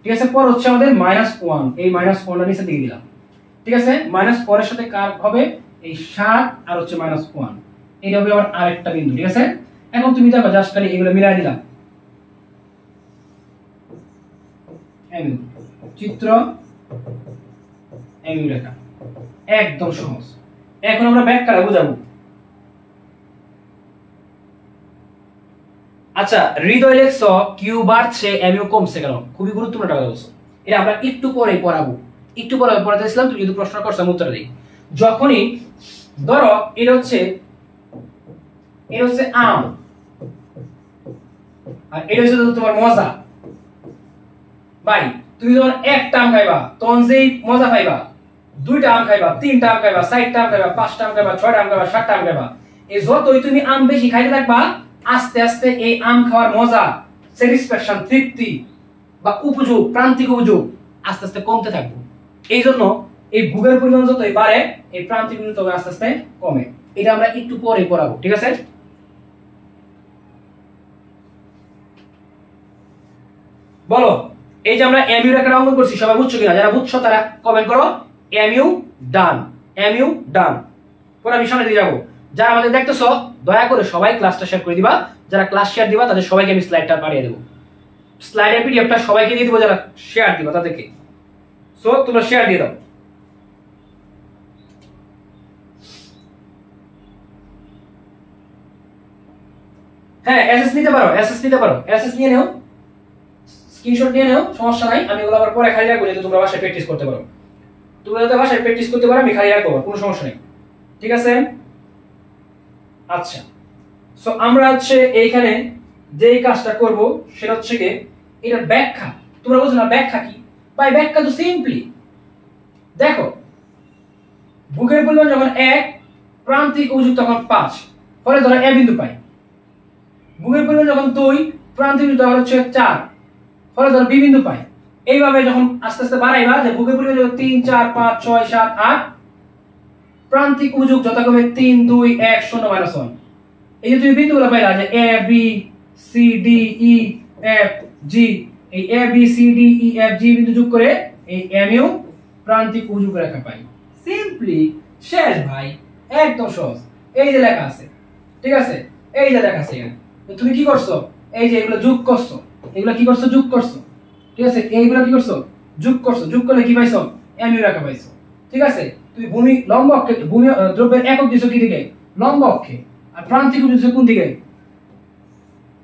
ঠিক আছে। পর হচ্ছে আমাদের -1, এই -1টা নিচে দিয়ে দিলাম, ঠিক আছে। -4 এর সাথে কার হবে, এই 7 আর হচ্ছে -1, এটা হবে আমার আরেকটা বিন্দু, ঠিক আছে। এখন তুমি দেখো জাস্ট খালি এগুলো মিলাই দিলাম, এমইউ চিত্র, এমইউ রেখা, একদম সহজ। এখন আমরা ব্যাখ্যাটা বুঝাবো। আচ্ছা, হৃদয় লেখছ কিউ বাড়ছে এমইউ কমছে কেন? খুবই গুরুত্বপূর্ণ একটা কথা বলছো। এটা আমরা একটু পরে পড়াবো, একটু পরে পড়াতেছিলাম, তুমি যদি প্রশ্ন করছো আমি উত্তর দিই। যখনই ধরো এটা হচ্ছে আম, আর এটা হচ্ছে তোমার মজা ভাই, তুমি যখন একটা আম খাইবা তখন যেই মজা পাইবা, দুইটা আম খাইবা, তিনটা আম খাইবা, চারটা আম খাইবা, পাঁচটা আম খাইবা, ছয়টা আম খাইবা, সাতটা আম খাইবা, এই যতই তুমি আম বেশি খাইতে থাকবা আস্তে আস্তে এই আম খাওয়ার মজা, স্যাটিসফ্যাকশন, তৃপ্তি বা উপযোগ, প্রান্তিক উপযোগ আস্তে আস্তে কমতে থাকবে। এই জন্য এই ভোগের পরিমাণ যতই বাড়ে এই প্রান্তিক উপযোগ তবে আস্তে আস্তে কমে। এটা আমরা একটু পরে পড়াবো, ঠিক আছে? বলো, এই যে আমরা এমইউ রেখাটা অঙ্কন করছি, সবাই বুঝছো কিনা? যারা বুঝছো তারা কমেন্ট করো এমইউ ডান, এমইউ ডান। পরে আমি সামনে দিয়ে যাবো। যারা আমাদের দেখতেছো দয়া করে সবাই ক্লাসটা শেয়ার করে দিবা। যারা ক্লাস শেয়ার দিবা তাদের সবাইকে আমি স্লাইডটা পাঠিয়ে দেবো, স্লাইডের পিডিএফটা সবাইকে দিয়ে দিব যারা শেয়ার দিবা তাদেরকে। সো তোমরা শেয়ার দিয়ে দাও। হ্যাঁ, এসএস নিতে পারো, এসএস নিতে পারো, এসএস নিয়ে নাও, স্ক্রিনশট নিয়ে নাও, সমস্যা নাই। আমি ওগুলো আবার পরে খালি রাখবো যাতে তোমরা বাসায় প্র্যাকটিস করতে পারো। তোমরা যাতে বাসায় প্র্যাকটিস করতে পারো আমি খালি রাখবো, কোনো সমস্যা নেই, ঠিক আছে? আচ্ছা, সো আমরা হচ্ছে এইখানে যেই কাজটা করব সেটা হচ্ছে কি এটার ব্যাখ্যা। তোমরা বুঝছো না ব্যাখ্যা কি? ভাই ব্যাখ্যা তো সিম্পলি দেখো, ভোগের পরিমাণ যখন 1, প্রান্তিক উপযোগ তখন 5, ফলে ধরো এ বিন্দু পাই। ভোগের পরিমাণ যখন 2, প্রান্তিক উপযোগ তখন হচ্ছে 4, ফলে ধরো বি বিন্দু পাই। এইভাবে যখন আস্তে আস্তে বাড়াইবা যে ভোগের পরিমাণ যখন 3, 4, 5, 6, 7, 8, প্রান্তিক উপযোগ যথাক্রমে 3, 2, 1, 0, -1। এই যে তুমি বিন্দুগুলো পাইলা যে A B C D E F G, এই A B C D E F G বিন্দু যোগ করে এই এমইউ প্রান্তিক উপযোগ রেখা পাই। সিম্পলি শেষ ভাই, একদম সহজ। এই যে লেখা আছে, ঠিক আছে? এই যে লেখা আছে এখানে, তুমি কি করছো? এই যে এগুলো যোগ করছো, এগুলো কি করছো? যোগ করছো, ঠিক আছে? এইগুলো কি করছো? যোগ করছো। যোগ করলে কি পাইছো? এমইউ রেখা পাইছো, ঠিক আছে? তুমি ভূমি লম্ব অক্ষে, ভূমি দ্রব্যের একক দিছো কি দিকে? লম্ব অক্ষে। আর প্রান্তিক উপযোগ কোন দিকে?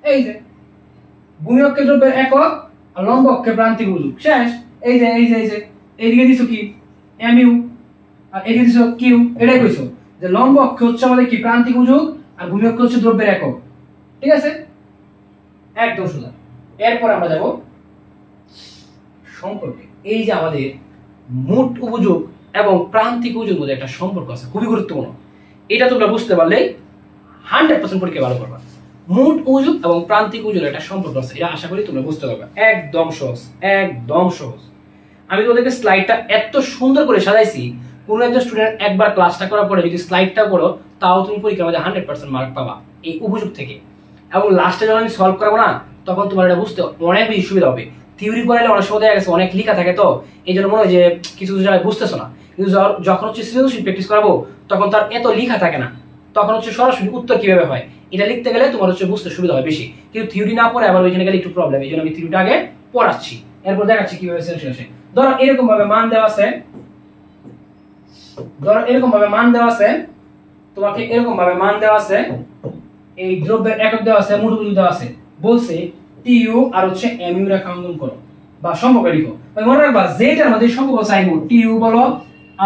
এই যে ভূমি অক্ষে দ্রব্যের একক আর লম্ব অক্ষে প্রান্তিক উপযোগ। শেষ। এই যে এই যে এই যে এইদিকে দিছো কি? এমইউ, আর এদিকে দিছো কিউ। এটাই কইছো যে লম্ব অক্ষে হচ্ছে আমাদের কি? প্রান্তিক উপযোগ, আর ভূমি অক্ষে হচ্ছে দ্রব্যের একক, ঠিক আছে? একদম সোজা। এরপর আমরা যাব সম্পর্কে। এই যে আমাদের মোট উপযোগ এবং প্রান্তিক উপযোগ মধ্যে একটা সম্পর্ক আছে, খুবই গুরুত্বপূর্ণ। এটা তোমরা বুঝতে পারলেই 100% পরীক্ষা ভালো করবা। মোট উপযোগ এবং প্রান্তিক উপযোগের একটা সম্পর্ক আছে, এটা আশা করি তোমরা বুঝতে পারবে। একদম সহজ, একদম সহজ। আমি তোমাদেরকে স্লাইডটা এত সুন্দর করে সাজাইছি, কোন একজন স্টুডেন্ট একবার ক্লাসটা করার পরে যদি স্লাইডটা করো তাও তুমি পরীক্ষার মধ্যে 100% মার্ক পাবা এই উপযোগ থেকে। এবং লাস্টে যখন আমি সলভ করবো না তখন তোমার এটা বুঝতে অনেক বেশি সুবিধা হবে। থিওরি পড়াইলে অনেক সময় দেখা গেছে অনেক লেখা থাকে, তো এই জন্য মনে হয় যে কিছু কিছু জায়গায় বুঝতেছো না। কিন্তু যখন হচ্ছে সৃজনশীল প্র্যাকটিস করাবো তখন তার এত লেখা থাকে না, তখন হচ্ছে সরাসরি উত্তর কিভাবে হয় এটা লিখতে গেলে তোমার হচ্ছে বুঝতে সুবিধা হয় বেশি। কিন্তু থিওরি না পড়ে আবার ওইখানে গেলে একটু প্রবলেম, এই জন্য আমি থিওরিটা আগে পড়াচ্ছি, এরপর দেখাচ্ছি কিভাবে সৃজনশীল আসে। ধরো এরকম ভাবে মান দেওয়া আছে, ধরো এরকম ভাবে মান দেওয়া আছে, তোমাকে এরকম ভাবে মান দেওয়া আছে, এই দ্রব্যের একক দেওয়া আছে, মোট উপযোগ দেওয়া আছে, বলছে টিইউ আর হচ্ছে এমইউ রেখা অঙ্কন করো বা সম্পর্ক লিখো। মনে রাখবা যেটার মধ্যে সম্পর্ক চাইবো, টিইউ বলো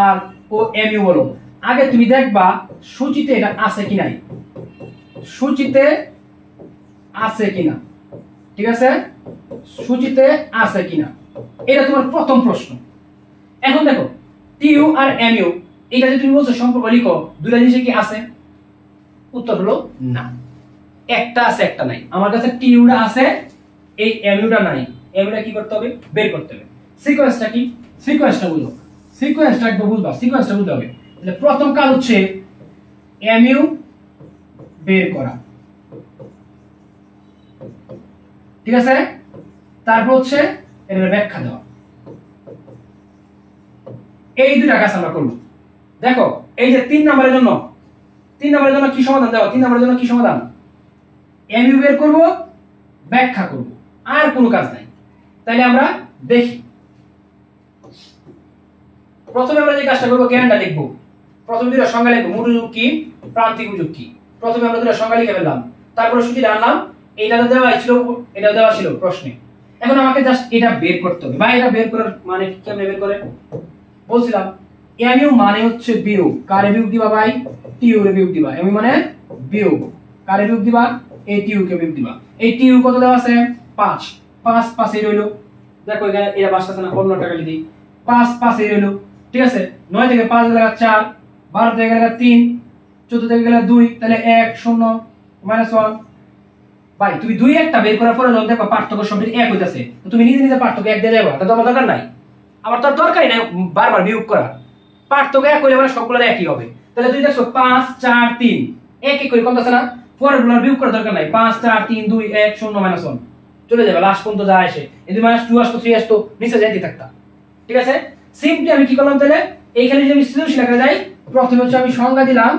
আর ও এমইউ বলো, আগে তুমি দেখবা সূচিতে এটা আছে কি নাই, সূচিতে আছে কিনা, ঠিক আছে? সূচিতে আছে কিনা, এটা তোমার প্রথম প্রশ্ন। এখন দেখো টিইউ আর এমইউ, এটা যদি তুমি বলছো সম্পর্ক লিখো, দুইটা জিনিস কি আছে? উত্তর হলো না, একটা আছে একটা নাই। আমার কাছে টিইউটা আছে, এই এমইউটা নাই। এমইউটা কি করতে হবে? বের করতে হবে। সিকোয়েন্সটা কি? সিকোয়েন্সটা বুঝো, সিকোয়েন্সটা একবার বুঝবা, সিকোয়েন্সটা বুঝতে হবে। তাহলে প্রথম কাজ হচ্ছে এমইউ বের করা, ঠিক আছে? তারপর হচ্ছে এর ব্যাখ্যা দেওয়া। এই দুইটা কাজ আমরা করব। দেখো এই যে 3 নম্বরের জন্য, 3 নম্বরের জন্য কি সমাধান দেওয়া? 3 নম্বরের জন্য কি সমাধান? এমইউ বের করব, ব্যাখ্যা করব, আর কোনো কাজ নাই। তাহলে আমরা দেখি, প্রথমে আমরা যে কাজটা করব জ্ঞানটা লিখব। প্রথমে দুটো সংজ্ঞা লিখব, মোট উপযোগ কি, প্রান্তিক উপযোগ কি। প্রথমে আমরা দুটো সংজ্ঞা লিখে ফেললাম, তারপরে সূচিটা আনলাম, এটা তো দেওয়া ছিল, এটা দেওয়া ছিল প্রশ্নে। এখন আমাকে জাস্ট এটা বের করতে হবে। ভাই এটা বের করার মানে কেমনে বের করে বলছিলাম, mu মানে হচ্ছে বিয়োগ, কারে বিয়োগ দিবা ভাই, টিউ রে বিয়োগ দিবা। mu মানে বিয়োগ, কারে বিয়োগ দিবা, এই টিউ কে বিয়োগ দিবা। এই টিউ কত দেওয়া আছে 5, 5 5 এই রইলো। দেখো এখানে এটা বাসতাছে না, অন্য টাকা লিখি, 5 5 এই রইলো, ঠিক আছে। 9 থেকে 5 গেলে 4, 12 থেকে গেলে 3, 14 থেকে গেলে 2, তাহলে 1 0 -1। ভাই তুমি 2 একটা বের করার পরে যখন দেখো পার্থক্য সবই এক হইতাছে, তো তুমি নিজে নিজে পার্থক্য এক দিয়ে দেবা, তাহলে আমার দরকার নাই, আমার তো দরকারই নাই বারবার বিয়োগ করা। পার্থক্য এক হইলে মানে সবগুলো একই হবে। তাহলে তুই দেখছো 5 4 3 এক এক করে কমতেছে না, পরেরগুলো বিয়োগ করার দরকার নাই। 5 4 3 2 1 0 -1 চলে যাবে, লাস্ট পর্যন্ত যা আসে। যদি -2 আসতো 3 আসতো নিচে যাইতে থাকতা, ঠিক আছে। সিম্পলি আমি কি করলাম তাহলে, এইখানে যদি আমি সৃজনশীল আকারে যাই, প্রথমে হচ্ছে আমি সংজ্ঞা দিলাম।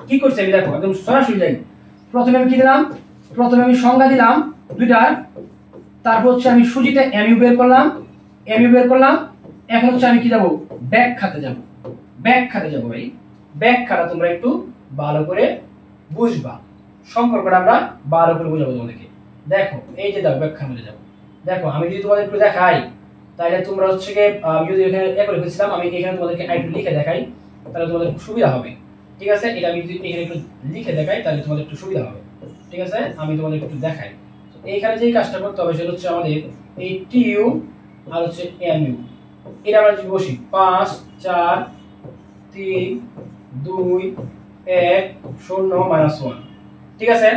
কি করছি আমি দেখো একদম সরাসরি যাই। প্রথমে আমি কি দিলাম, প্রথমে আমি সংজ্ঞা দিলাম দুইটার, তারপর হচ্ছে আমি সূচিতে mu বের করলাম, mu বের করলাম। এখন হচ্ছে আমি কি যাব, ব্যাখ্যাতে যাব, ব্যাখ্যাতে যাব। ভাই ব্যাখ্যাটা তোমরা একটু ভালো করে বুঝবা, সম্পর্কটা আমরা ভালো করে বুঝাবো তোমাদেরকে। দেখো এই যে দাও ব্যাখ্যার মধ্যে যাবো। দেখো আমি যদি তোমাদের একটু দেখাই, তাহলে তোমরা হচ্ছে কি, আমি যদি এখানে এক করে ফেলছিলাম, আমি এখানে তোমাদেরকে একটু লিখে দেখাই, তাহলে তোমাদের খুব সুবিধা হবে, ঠিক আছে। এটা আমি যদি এখানে একটু লিখে দেখাই তাহলে তোমাদের একটু সুবিধা হবে, ঠিক আছে। আমি তোমাদের একটু দেখাই। এইখানে যেই কাজটা করতে হবে সেটা হচ্ছে আমাদের এই টিউ আর হচ্ছে mu, এটা আমরা যদি বসি 5 4 3 2 1 0 -1, ঠিক আছে।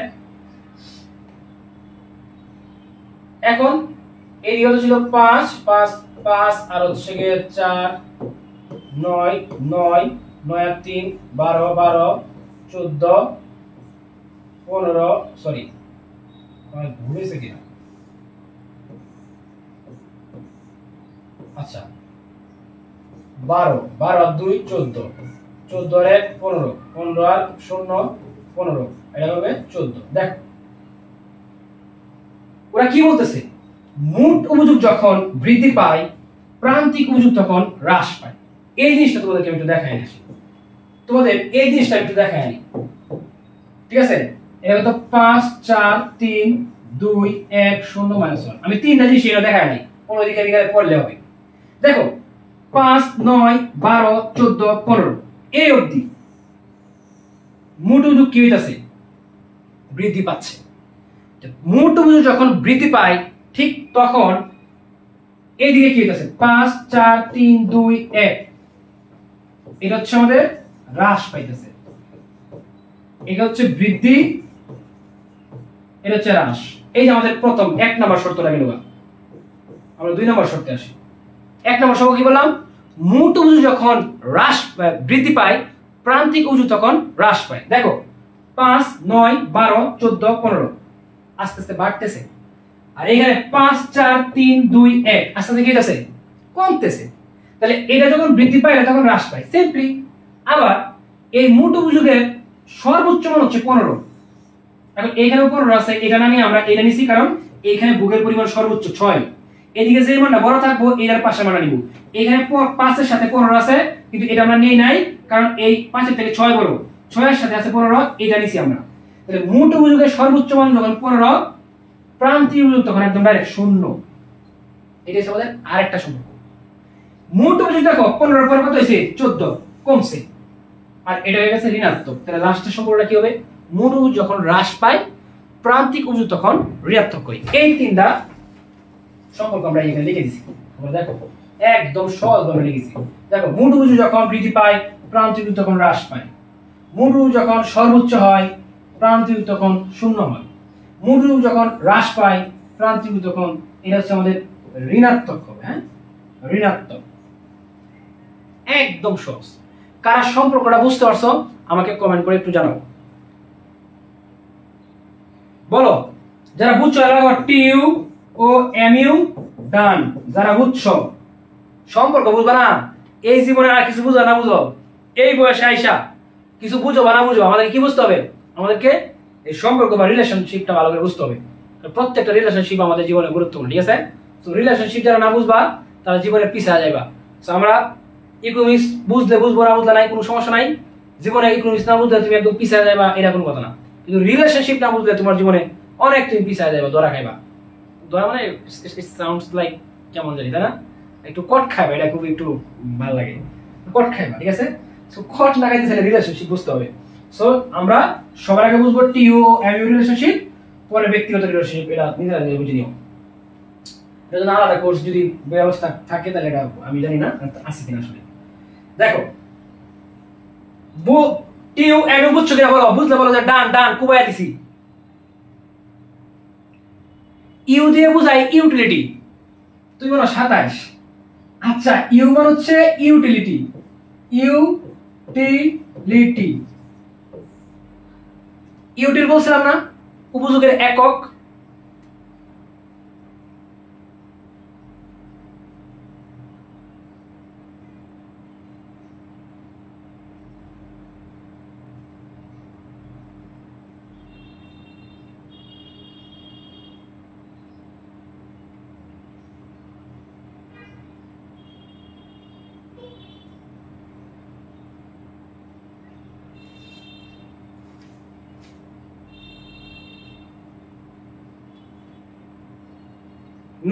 এখন এই দিকে ছিল 5 5 5 আর হচ্ছে গিয়ে 4 9 9 9 আর 3 12 12 14 15 সরি ভুলেছে কি, আচ্ছা 12 12 আর 2 14 14 আর 1 15 15 আর 0 15, এটা হবে 14। দেখ ওরা কি বলতেছে, মোট উপযোগ যখন বৃদ্ধি পায় প্রান্তিক উপযোগ তখন হ্রাস পায়। এই জিনিসটা তোমাদেরকে আমি একটু দেখাই আনি, তোমাদের এই জিনিসটা একটু দেখাই আনি, ঠিক আছে। এটা তো 5 4 3 2 1 0 -1, আমি তিনটা জিনিস এটা দেখাই আনি, কোনো দিকে দিকে পড়লে হবে। দেখো 5 9 12 14 15 এই অবধি মোট উপযোগ কি হইতাছে, বৃদ্ধি পাচ্ছে। মোট উপযোগ যখন বৃদ্ধি পায় ঠিক তখন এইদিকে কি হইতাছে 5 4 3 2 1, এটা হচ্ছে আমাদের হ্রাস পাইতেছে। এটা হচ্ছে বৃদ্ধি, এটা হচ্ছে হ্রাস। এই যে আমাদের প্রথম 1 নম্বর শর্তটা গেল, আমরা 2 নম্বর শর্তে আসি। 1 নম্বর শর্ত কি বললাম, মোট উপযোগ যখন হ্রাস বৃদ্ধি পায় প্রান্তিক উপযোগ তখন হ্রাস পায়। দেখো 5 9 12 14 15 আস্তে আস্তে বাড়তেছে, আর এখানে 5 4 3 2 1 আস্তে আস্তে কি হইতাছে, কমতেছে। তাহলে এটা যখন বৃদ্ধি পায় তখন হ্রাস পায় সিম্পলি। আবার এই মোট উপযোগের সর্বোচ্চ মান হচ্ছে 15। এখন এখানেও 15 আছে, এটা না নিয়ে আমরা এটা নিছি, কারণ এখানে ভোগের পরিমাণ সর্বোচ্চ 6। এদিকে যে মানটা বড় থাকবো এটার পাশে মানটা নিব। এখানে 5 এর সাথে 15 আছে, কিন্তু এটা আমরা নেই নাই, কারণ এই 5 এর থেকে 6 বড়, 6 এর সাথে আছে 15, এটা নিছি আমরা। তাহলে মোট উপযোগের সর্বোচ্চ মান যখন 15, প্রান্তিক উপযোগ তখন একদম ডাইরেক্ট 0। এটা হচ্ছে আমাদের আরেকটা সম্পর্ক। মোট উপযোগ দেখো 15 এর পর কত হইছে 14, কমছে, আর এটা হয়ে গেছে ঋণাত্মক। তাহলে লাস্টের সম্পর্কটা কি হবে, মোট উপযোগ যখন হ্রাস পায় প্রান্তিক উপযোগ তখন ঋণাত্মক হয়। এই তিনটা সম্পর্ক আমরা এখানে লিখে দিছি। আমরা দেখো একদম সহজ ভাবে লিখেছি। দেখো মোট উপযোগ যখন বৃদ্ধি পায় প্রান্তিক উপযোগ তখন হ্রাস পায়, মোট উপযোগ যখন সর্বোচ্চ হয় প্রান্তিক উপযোগ তখন 0 হয়, মোট উপযোগ যখন হ্রাস পায় প্রান্তিক উপযোগ তখন এটা হচ্ছে আমাদের ঋণাত্মক হবে। হ্যাঁ, ঋণাত্মক, একদম সহজ। কারা সম্পর্কটা বুঝতে পারছো আমাকে কমেন্ট করে একটু জানাও, বলো যারা বুঝছো। টিউ ও mu ডান, যারা বুঝছো সম্পর্ক বুঝবা না, এই জীবনে আর কিছু বুঝো না বুঝো, এই বয়সে আইসা কিছু বুঝো বা না বুঝো, আমাদের কি বুঝতে হবে, আমাদেরকে এই সম্পর্ক বা রিলেশনশিপটা ভালো করে বুঝতে হবে। প্রত্যেকটা রিলেশনশিপ আমাদের জীবনে গুরুত্বপূর্ণ, ঠিক আছে। তো রিলেশনশিপ যারা না বুঝবা তারা জীবনে পিছিয়ে যাইবা। তো আমরা ইকোনমিক্স বুঝলে বুঝবো, না বুঝলে নাই কোনো সমস্যা নাই। জীবনে ইকোনমিক্স না বুঝলে তুমি একদম পিছিয়ে যাইবা, এটা কোনো কথা না। কিন্তু রিলেশনশিপ না বুঝলে তোমার জীবনে অনেক তুমি পিছায় যাবে, ধরা খাইবা। ধরা মানে সাউন্ডস লাইক কেমন জানি, তাই না? একটু কট খাইবা, এটা খুব একটু ভালো লাগে, কট খাইবা, ঠিক আছে? সো কট লাগাইতে চাইলে রিলেশনশিপ বুঝতে হবে। সো আমরা সবার আগে বুঝবো টিইউ এমইউ রিলেশনশিপ, পরে ব্যক্তিগত রিলেশনশিপ, এটা নিজেরা নিজে বুঝে নিও। এটা জন্য আলাদা কোর্স যদি ব্যবস্থা থাকে তাহলে এটা আমি জানি না আছে কিনা আসলে। দেখো টিইউ এমইউ বুঝছো কিনা বলো, বুঝলে বলো যে ডান ডান কুবাইয়া দিছি। ইউ দিয়ে বুঝাই ইউটিলিটি, তুমি বলো 27। আচ্ছা ইউ মানে হচ্ছে ইউটিলিটি, ইউটিলিটি, ইউটিল বলছিলাম না, উপযোগের একক।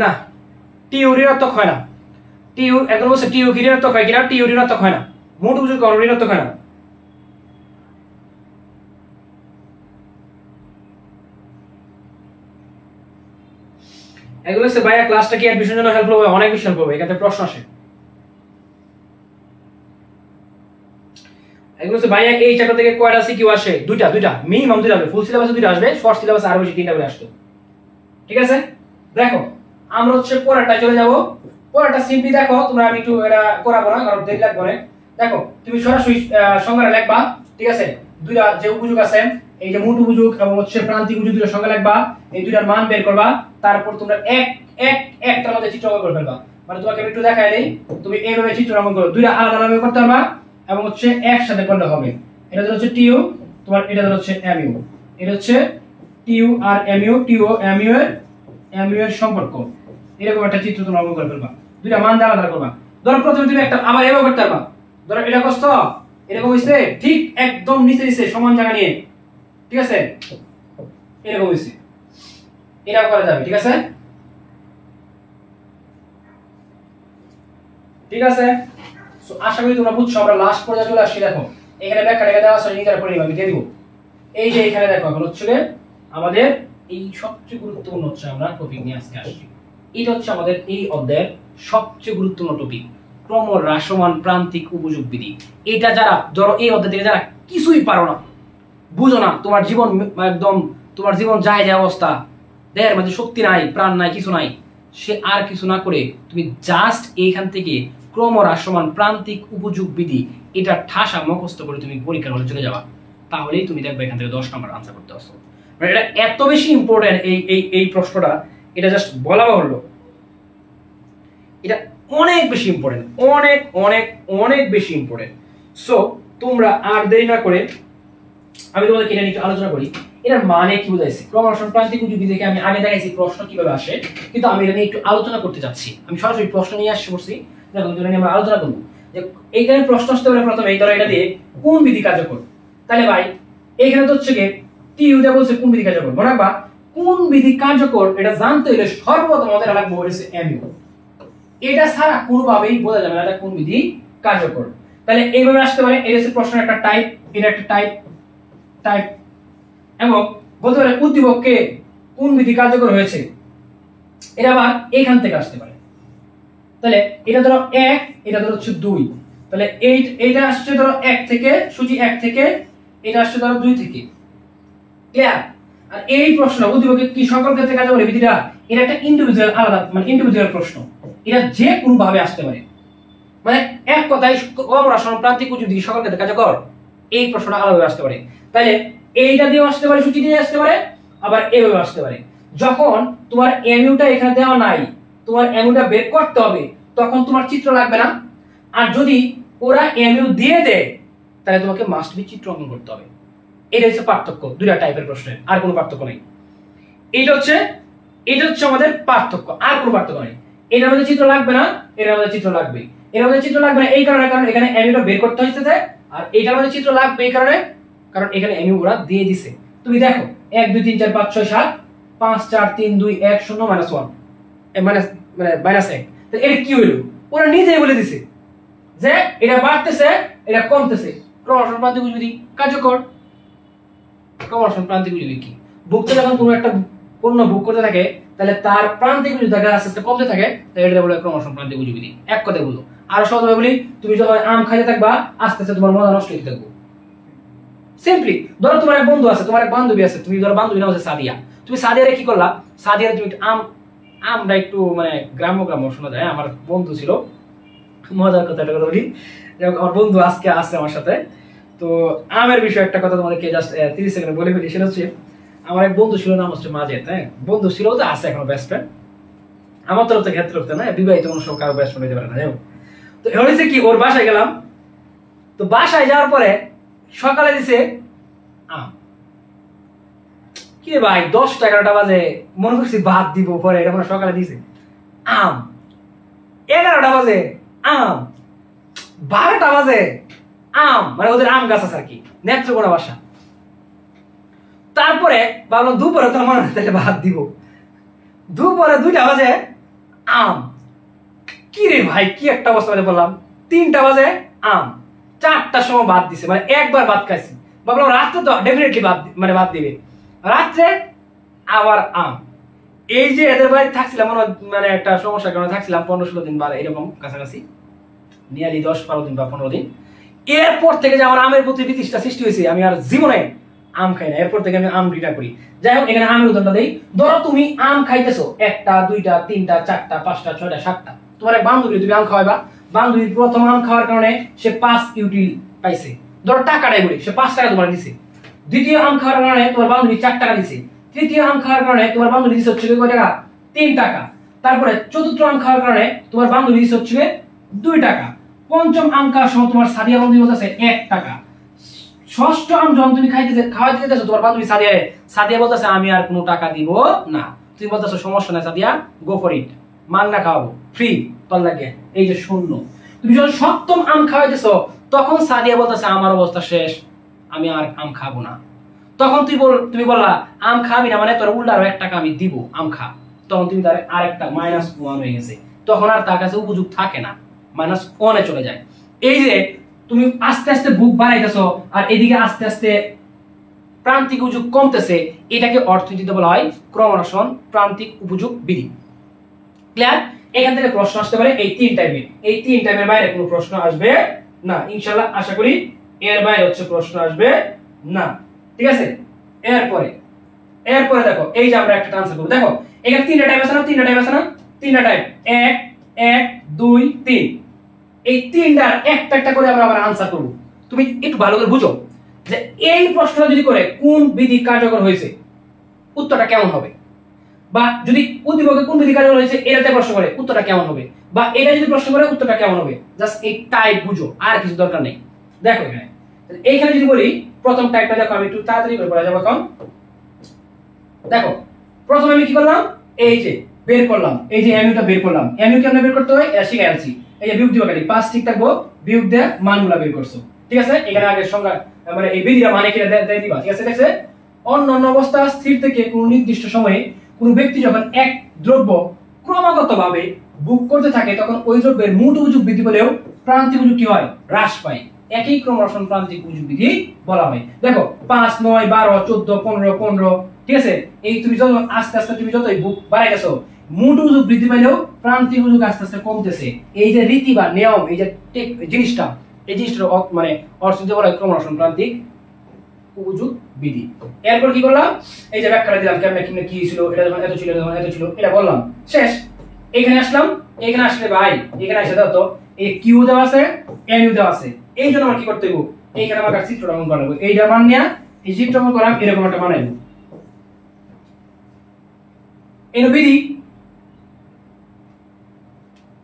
না টিইউ ঋণাত্মক হয় না, টিইউ একদম বলছে টিইউ কি ঋণাত্মক হয় কিনা, টিইউ ঋণাত্মক হয় না, মোট উপযোগ কোন ঋণাত্মক হয় না। এগুলো হচ্ছে ভাইয়া ক্লাসটা কি অ্যাডমিশনের জন্য হেল্প হবে, অনেক বেশি হেল্প হবে, এখানে প্রশ্ন আসে। এগুলো হচ্ছে ভাইয়া এই চ্যাপ্টার থেকে কয়টা সিকিউ আসে, দুইটা মিনিমাম দুইটা হবে, ফুল সিলেবাসে দুইটা আসবে, শর্ট সিলেবাসে আরো বেশি তিনটা করে আসতো, ঠিক আছে? দেখো আমরা হচ্ছে পরেরটা চলে যাব। পরেরটা সিম্পলি দেখো, তোমরা আমি একটু এটা করাবো না কারণ দেরি লাগবে অনেক। দেখো তুমি সরাসরি সংজ্ঞা লিখবা, ঠিক আছে? দুইটা যে উপযোগ আছে, এই যে মোট উপযোগ এবং হচ্ছে প্রান্তিক উপযোগ, দুইটা সংজ্ঞা লিখবা, এই দুইটার মান বের করবা, তারপর তোমরা একটার মধ্যে চিত্র অঙ্কন করে ফেলবা। মানে তোমাকে আমি একটু দেখাই দেই, তুমি এইভাবে চিত্র অঙ্কন করো, দুইটা আলাদা আলাদা করতে পারবা এবং হচ্ছে একসাথে করলে হবে। এটা হচ্ছে টিইউ, তোমার এটা হচ্ছে এমইউ, এটা হচ্ছে টিইউ আর এমইউ, টিইউ এমইউ এর সম্পর্ক, এরকম একটা চিত্র তোমরা অঙ্কন করে ফেলবা, দুইটা মান আলাদা করবা। ধরো প্রথমে তুমি একটা আবার এভাবে করতে পারবা, ধরো এটা কষ্ট এরকম হইছে, ঠিক একদম নিচে নিচে সমান জায়গা নিয়ে, ঠিক আছে? এরকম হইছে, এটাও করা যাবে, ঠিক আছে? ঠিক আছে, সো আশা করি তোমরা বুঝছো। আমরা লাস্ট পর্যায়ে চলে আসছি। দেখো এখানে ব্যাখ্যাটা দেওয়া আছে, নিজেরা পড়ে নিবা, আমি দিয়ে দিব। এই যে এখানে দেখো এখন হচ্ছে আমাদের এই সবচেয়ে গুরুত্বপূর্ণ হচ্ছে আমরা টপিক নিয়ে আজকে আসছি। এটা হচ্ছে আমাদের এই অধ্যায়ের সবচেয়ে গুরুত্বপূর্ণ টপিক, ক্রমহ্রাসমান প্রান্তিক উপযোগ বিধি। এটা যারা ধরো এই অধ্যায় থেকে যারা কিছুই পারো না, বুঝো না, তোমার জীবন একদম তোমার জীবন যায় যে অবস্থা, দেহের মধ্যে শক্তি নাই, প্রাণ নাই, কিছু নাই, সে আর কিছু না করে তুমি জাস্ট এইখান থেকে ক্রমহ্রাসমান প্রান্তিক উপযোগ বিধি এটা ঠাসা মুখস্থ করে তুমি পরীক্ষার হলে চলে যাবা, তাহলেই তুমি দেখবে এখান থেকে 10 নম্বর আনসার করতে পারছো। মানে এটা এত বেশি ইম্পর্টেন্ট এই প্রশ্নটা, এটা জাস্ট বলা হলো, এটা অনেক বেশি ইম্পর্টেন্ট, অনেক অনেক অনেক বেশি ইম্পর্টেন্ট। সো তোমরা আর দেরি না করে আমি তোমাদের এটা নিয়ে আলোচনা করি, এটার মানে কি বুঝাইছি। ক্রমহ্রাসমান প্রান্তিক উপযোগ বিধি থেকে আমি আগে দেখাইছি প্রশ্ন কিভাবে আসে, কিন্তু আমি এটা নিয়ে একটু আলোচনা করতে যাচ্ছি। আমি সরাসরি প্রশ্ন নিয়ে আসছি বলছি, দেখো এটা নিয়ে আমরা আলোচনা করব যে এইখানে প্রশ্ন আসতে পারে প্রথমে এই ধরো এটা দিয়ে কোন বিধি কার্যকর। তাহলে ভাই এইখানে তো হচ্ছে কি টিইউ দে বলছে কোন বিধি কার্যকর, মনে রাখবা কোন বিধি কার্যকর এটা জানতে হলে সর্বপ্রথম আমাদের লাগবে হচ্ছে এমইউ। এটা ছাড়া কোনোভাবেই বোঝা যাবে না এটা কোন বিধি কার্যকর। তাহলে এইভাবে আসতে পারে, এই হচ্ছে প্রশ্নের একটা টাইপ, এটা একটা টাইপ এবং বলতে পারে উদ্দীপককে কোন বিধি কার্যকর হয়েছে, এটা আবার এখান থেকে আসতে পারে। তাহলে এটা ধরো 1, এটা ধরো হচ্ছে 2, তাহলে এইটা আসছে ধরো 1 থেকে, সূচি 1 থেকে, এটা আসছে ধরো 2 থেকে, ক্লিয়ার? আর এই প্রশ্ন উদ্দীপকে কি সকল ক্ষেত্রে কার্যকর বিধিটা, এটা একটা ইন্ডিভিজুয়াল আলাদা, মানে ইন্ডিভিজুয়াল প্রশ্ন, এটা যে কোনো ভাবে আসতে পারে। মানে এক কথায় ক্রমহ্রাসমান প্রান্তিক উপযোগ বিধি সকল ক্ষেত্রে কার্যকর, এই প্রশ্নটা আলাদা আসতে পারে। তাহলে এইটা দিয়েও আসতে পারে, সূচি দিয়ে আসতে পারে, আবার এইভাবে আসতে পারে। যখন তোমার এমইউটা এখানে দেওয়া নাই, তোমার এমইউটা বের করতে হবে, তখন তোমার চিত্র লাগবে না। আর যদি ওরা এমইউ দিয়ে দেয় তাহলে তোমাকে মাস্ট বি চিত্র অঙ্কন করতে হবে। এটা হচ্ছে পার্থক্য দুইটা টাইপের প্রশ্নের, আর কোনো পার্থক্য নেই। এটা হচ্ছে আমাদের পার্থক্য, আর কোনো পার্থক্য নেই। এটার মধ্যে চিত্র লাগবে না, এটার মধ্যে চিত্র লাগবে। এটার মধ্যে চিত্র লাগবে না এই কারণে, কারণ এখানে এমইউটা বের করতে হইছে, আর এটার মধ্যে চিত্র লাগবে এই কারণে, কারণ এখানে এমইউ ওরা দিয়ে দিছে। তুমি দেখো 1 2 3 4 5 6 7 5 4 3 2 1 0 -1 মানে -1 তাহলে এটা কি হইলো ওরা নিজেই বলে দিছে যে এটা বাড়তেছে এটা কমতেছে ক্রমশ প্রান্তিক উজুবিধি কার্যকর ক্রমশ প্রান্তিক উজুবিধি কি ভুক্ত যখন কোনো একটা পণ্য ভোগ করতে থাকে তাহলে তার প্রান্তিক উজুবিধি আস্তে আস্তে কমতে থাকে তাই এটা বলে ক্রমশ প্রান্তিক উজুবিধি এক কথায় বুঝো আর সহজভাবে বলি তুমি যখন আম খাইতে থাকবা আস্তে আস্তে তোমার মজা নষ্ট হতে থাকবে সিম্পলি ধরো তোমার এক বন্ধু আছে তোমার এক বান্ধবী আছে তুমি ধরো বান্ধবী নাম আছে সাদিয়া তুমি সাদিয়ারে কি করলা সাদিয়ারে তুমি আমরা একটু মানে গ্রাম্য শোনা যায় আমার বন্ধু ছিল মজার কথা একটা কথা বলি আমার বন্ধু আজকে আছে আমার সাথে তো আমের বিষয়ে একটা কথা তোমাদেরকে জাস্ট 30 সেকেন্ডে বলে ফেলি সেটা হচ্ছে আমার এক বন্ধু ছিল নাম হচ্ছে মাজেদ হ্যাঁ বন্ধু ছিল তো আছে এখনো বেস্ট ফ্রেন্ড আমার তরফ থেকে ক্ষেত্রে হতে না বিবাহিত কোনো সব কারো বেস্ট ফ্রেন্ড হতে পারে না তো হয়েছে কি ওর বাসায় গেলাম তো বাসায় যাওয়ার পরে সকালে দিছে আম কি রে ভাই 10টা 11টা বাজে মনে করছি ভাত দিব পরে এটা মনে সকালে দিছে আম 11টা বাজে আম 12টা বাজে আম মানে ওদের আম গাছ আছে আর কি নেত্রকোনা বাসা তারপরে ভাবলাম দুপুরে তো আমার তাহলে ভাত দিব দুপুরে 2টা বাজে আম কি রে ভাই কি একটা অবস্থা বললাম 3টা বাজে আম 4টার সময় ভাত দিছে মানে একবার ভাত খাইছি ভাবলাম রাত্রে তো ডেফিনেটলি ভাত দিবে রাত্রে আবার আম এই যে এদের বাড়ি থাকছিলাম মানে একটা সমস্যার কারণে থাকছিলাম 15-16 দিন বা এরকম কাছাকাছি নিয়ারলি 10-12 দিন বা 15 দিন এরপর থেকে যে আমার আমের প্রতি বিতৃষ্ণা সৃষ্টি হয়েছে আমি আর জীবনে আম খাই না এরপর থেকে আমি আম ঘৃণা করি যাই হোক এখানে আমের উদাহরণটা দেই ধরো তুমি আম খাইতেছো 1টা 2টা 3টা 4টা 5টা 6টা 7টা তোমার এক বান্ধবী তুমি আম খাওয়াইবা বান্ধবী প্রথম আম খাওয়ার কারণে সে 5 ইউটিল পাইছে ধরো টাকাটাই বলি সে 5 টাকা তোমার দিছে দ্বিতীয় আম খাওয়ার কারণে তোমার বান্ধবী 4 টাকা দিছে তৃতীয় আম খাওয়ার কারণে তোমার বান্ধবী দিছে হচ্ছে কয় টাকা 3 টাকা তারপরে চতুর্থ আম খাওয়ার কারণে তোমার বান্ধবী দিছে হচ্ছে 2 টাকা পঞ্চম আম খাওয়ার সময় তোমার সাদিয়া বান্ধবী বলতেছে 1 টাকা ষষ্ঠ আম যখন তুমি খাওয়াইতে যেতেছো তোমার বান্ধবী সাদিয়া বলতেছে আমি আর কোনো টাকা দিব না তুমি বলতেছো সমস্যা নাই Sadia go for it Manna খাওয়াবো ফ্রি তোর লাগে এই যে শূন্য তুমি যখন সপ্তম আম খাওয়াইতেছো তখন সাদিয়া বলতেছে আমার অবস্থা শেষ আমি আর আম খাবো না তখন তুমি বললা আম খাবি না মানে তোর উল্টা আরো 1 টাকা আমি দিব আম খা তখন তুমি তার আরেকটা -1 হয়ে গেছে তখন আর তার কাছে উপযুক্ত থাকে না -1 এ চলে যায় এই যে তুমি আস্তে আস্তে বুক বাড়াইতেছো আর এদিকে আস্তে আস্তে প্রান্তিক উপযোগ কমতেছে এটাকে অর্থনীতিতে বলা হয় ক্রমহ্রাসমান প্রান্তিক উপযোগ বিধি ক্লিয়ার এখান থেকে প্রশ্ন আসতে পারে এই 3 টাইপের বাইরে কোনো প্রশ্ন আসবে না ইনশাআল্লাহ আশা করি এর বাইরে হচ্ছে প্রশ্ন আসবে না ঠিক আছে এরপরে দেখো এই যে আমরা একটা আনসার করব দেখো এখানে 3টা টাইপ আছে না 3টা টাইপ 1 1 2 3 এই 3টার একটা করে আমরা আবার আনসার করব তুমি একটু ভালো করে বুঝো যে এই প্রশ্নটা যদি করে কোন বিধি কার্যকর হয়েছে উত্তরটা কেমন হবে বা যদি উদ্দীপকে কোন বিধি কার্যকর হয়েছে এটাতে প্রশ্ন করে উত্তরটা কেমন হবে বা এটা যদি প্রশ্ন করে উত্তরটা কেমন হবে জাস্ট এই টাইপ বুঝো আর কিছু দরকার নেই দেখো এইখানে যদি বলি প্রথম টাইপটা দেখো আমি একটু তাড়াতাড়ি করে পড়া যাব এখন দেখো প্রথমে আমি কি করলাম এই যে বের করলাম এই যে এমইউটা বের করলাম এমইউ কেমনে বের করতে হয় এটা শিখে আনছি এই যে বিয়োগ দিবা খালি 5 ঠিক থাকবো বিয়োগ দিয়ে মানগুলা বের করছো ঠিক আছে এখানে আগে সংজ্ঞা মানে এই বিধিটা মানে কি দেই দিবা ঠিক আছে দেখছে অন্যান্য অবস্থা স্থির থেকে কোন নির্দিষ্ট সময়ে কোন ব্যক্তি যখন এক দ্রব্য ক্রমাগতভাবে ভোগ করতে থাকে তখন ওই দ্রব্যের মোট উপযোগ বৃদ্ধি পেলেও প্রান্তিক উপযোগ কি হয় হ্রাস পায় একই ক্রমহ্রাসমান প্রান্তিক উপযোগ বিধি বলা হয় দেখো 5 9 12 14 15 15 ঠিক আছে এই তুমি যত আস্তে আস্তে তুমি যতই ভোগ বাড়াই গেছো মোট উপযোগ বৃদ্ধি পেলেও প্রান্তিক উপযোগ আস্তে আস্তে কমতেছে এই যে রীতি বা নিয়ম এই যে জিনিসটা মানে অর্থনীতি বলা হয় ক্রমহ্রাসমান প্রান্তিক উপযোগ বিধি এরপর কি করলাম এই যে ব্যাখ্যাটা দিলাম কেমনে কি ছিল এটা যখন এত ছিল এটা বললাম শেষ এখানে আসলাম এখানে আসলে ভাই এখানে এসে দাও তো এই কিউ দেওয়া আছে এমইউ দেওয়া আছে এই জন্য আমার কি করতে হবে এইখানে আমার চিত্রটা অঙ্কন করব এইটা মান নিয়া এই চিত্র অঙ্কন করলাম এরকম একটা বানাইবো এই বিধি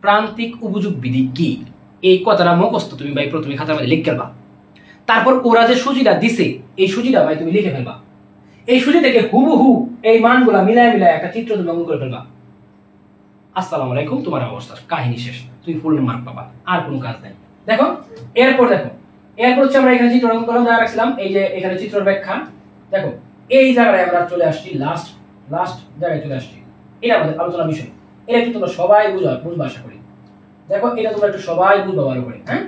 প্রান্তিক উপযোগ বিধি কি এই কথাটা মুখস্থ তুমি ভাই প্রথমে খাতার মধ্যে লিখে ফেলবা তারপর ওরা যে সূচিটা দিছে এই সূচিটা ভাই তুমি লিখে ফেলবা এই সূচি থেকে হুবহু এই মানগুলা মিলায় একটা চিত্র তুমি অঙ্কন করে ফেলবা আসসালামু আলাইকুম তোমার অবস্থা কাহিনী শেষ তুমি ফুল মার্ক পাবা আর কোনো কাজ নাই দেখো এরপর হচ্ছে আমরা এখানে চিত্র অঙ্কন করলাম যা রাখছিলাম এই যে এখানে চিত্রের ব্যাখ্যা দেখো এই জায়গায় আমরা চলে আসছি লাস্ট জায়গায় চলে আসছি। এটা আমাদের আলোচনার বিষয়। এটা একটু তোমরা সবাই বুঝবা আশা করি। দেখো এটা তোমরা একটু সবাই বুঝবা ভালো করে, হ্যাঁ?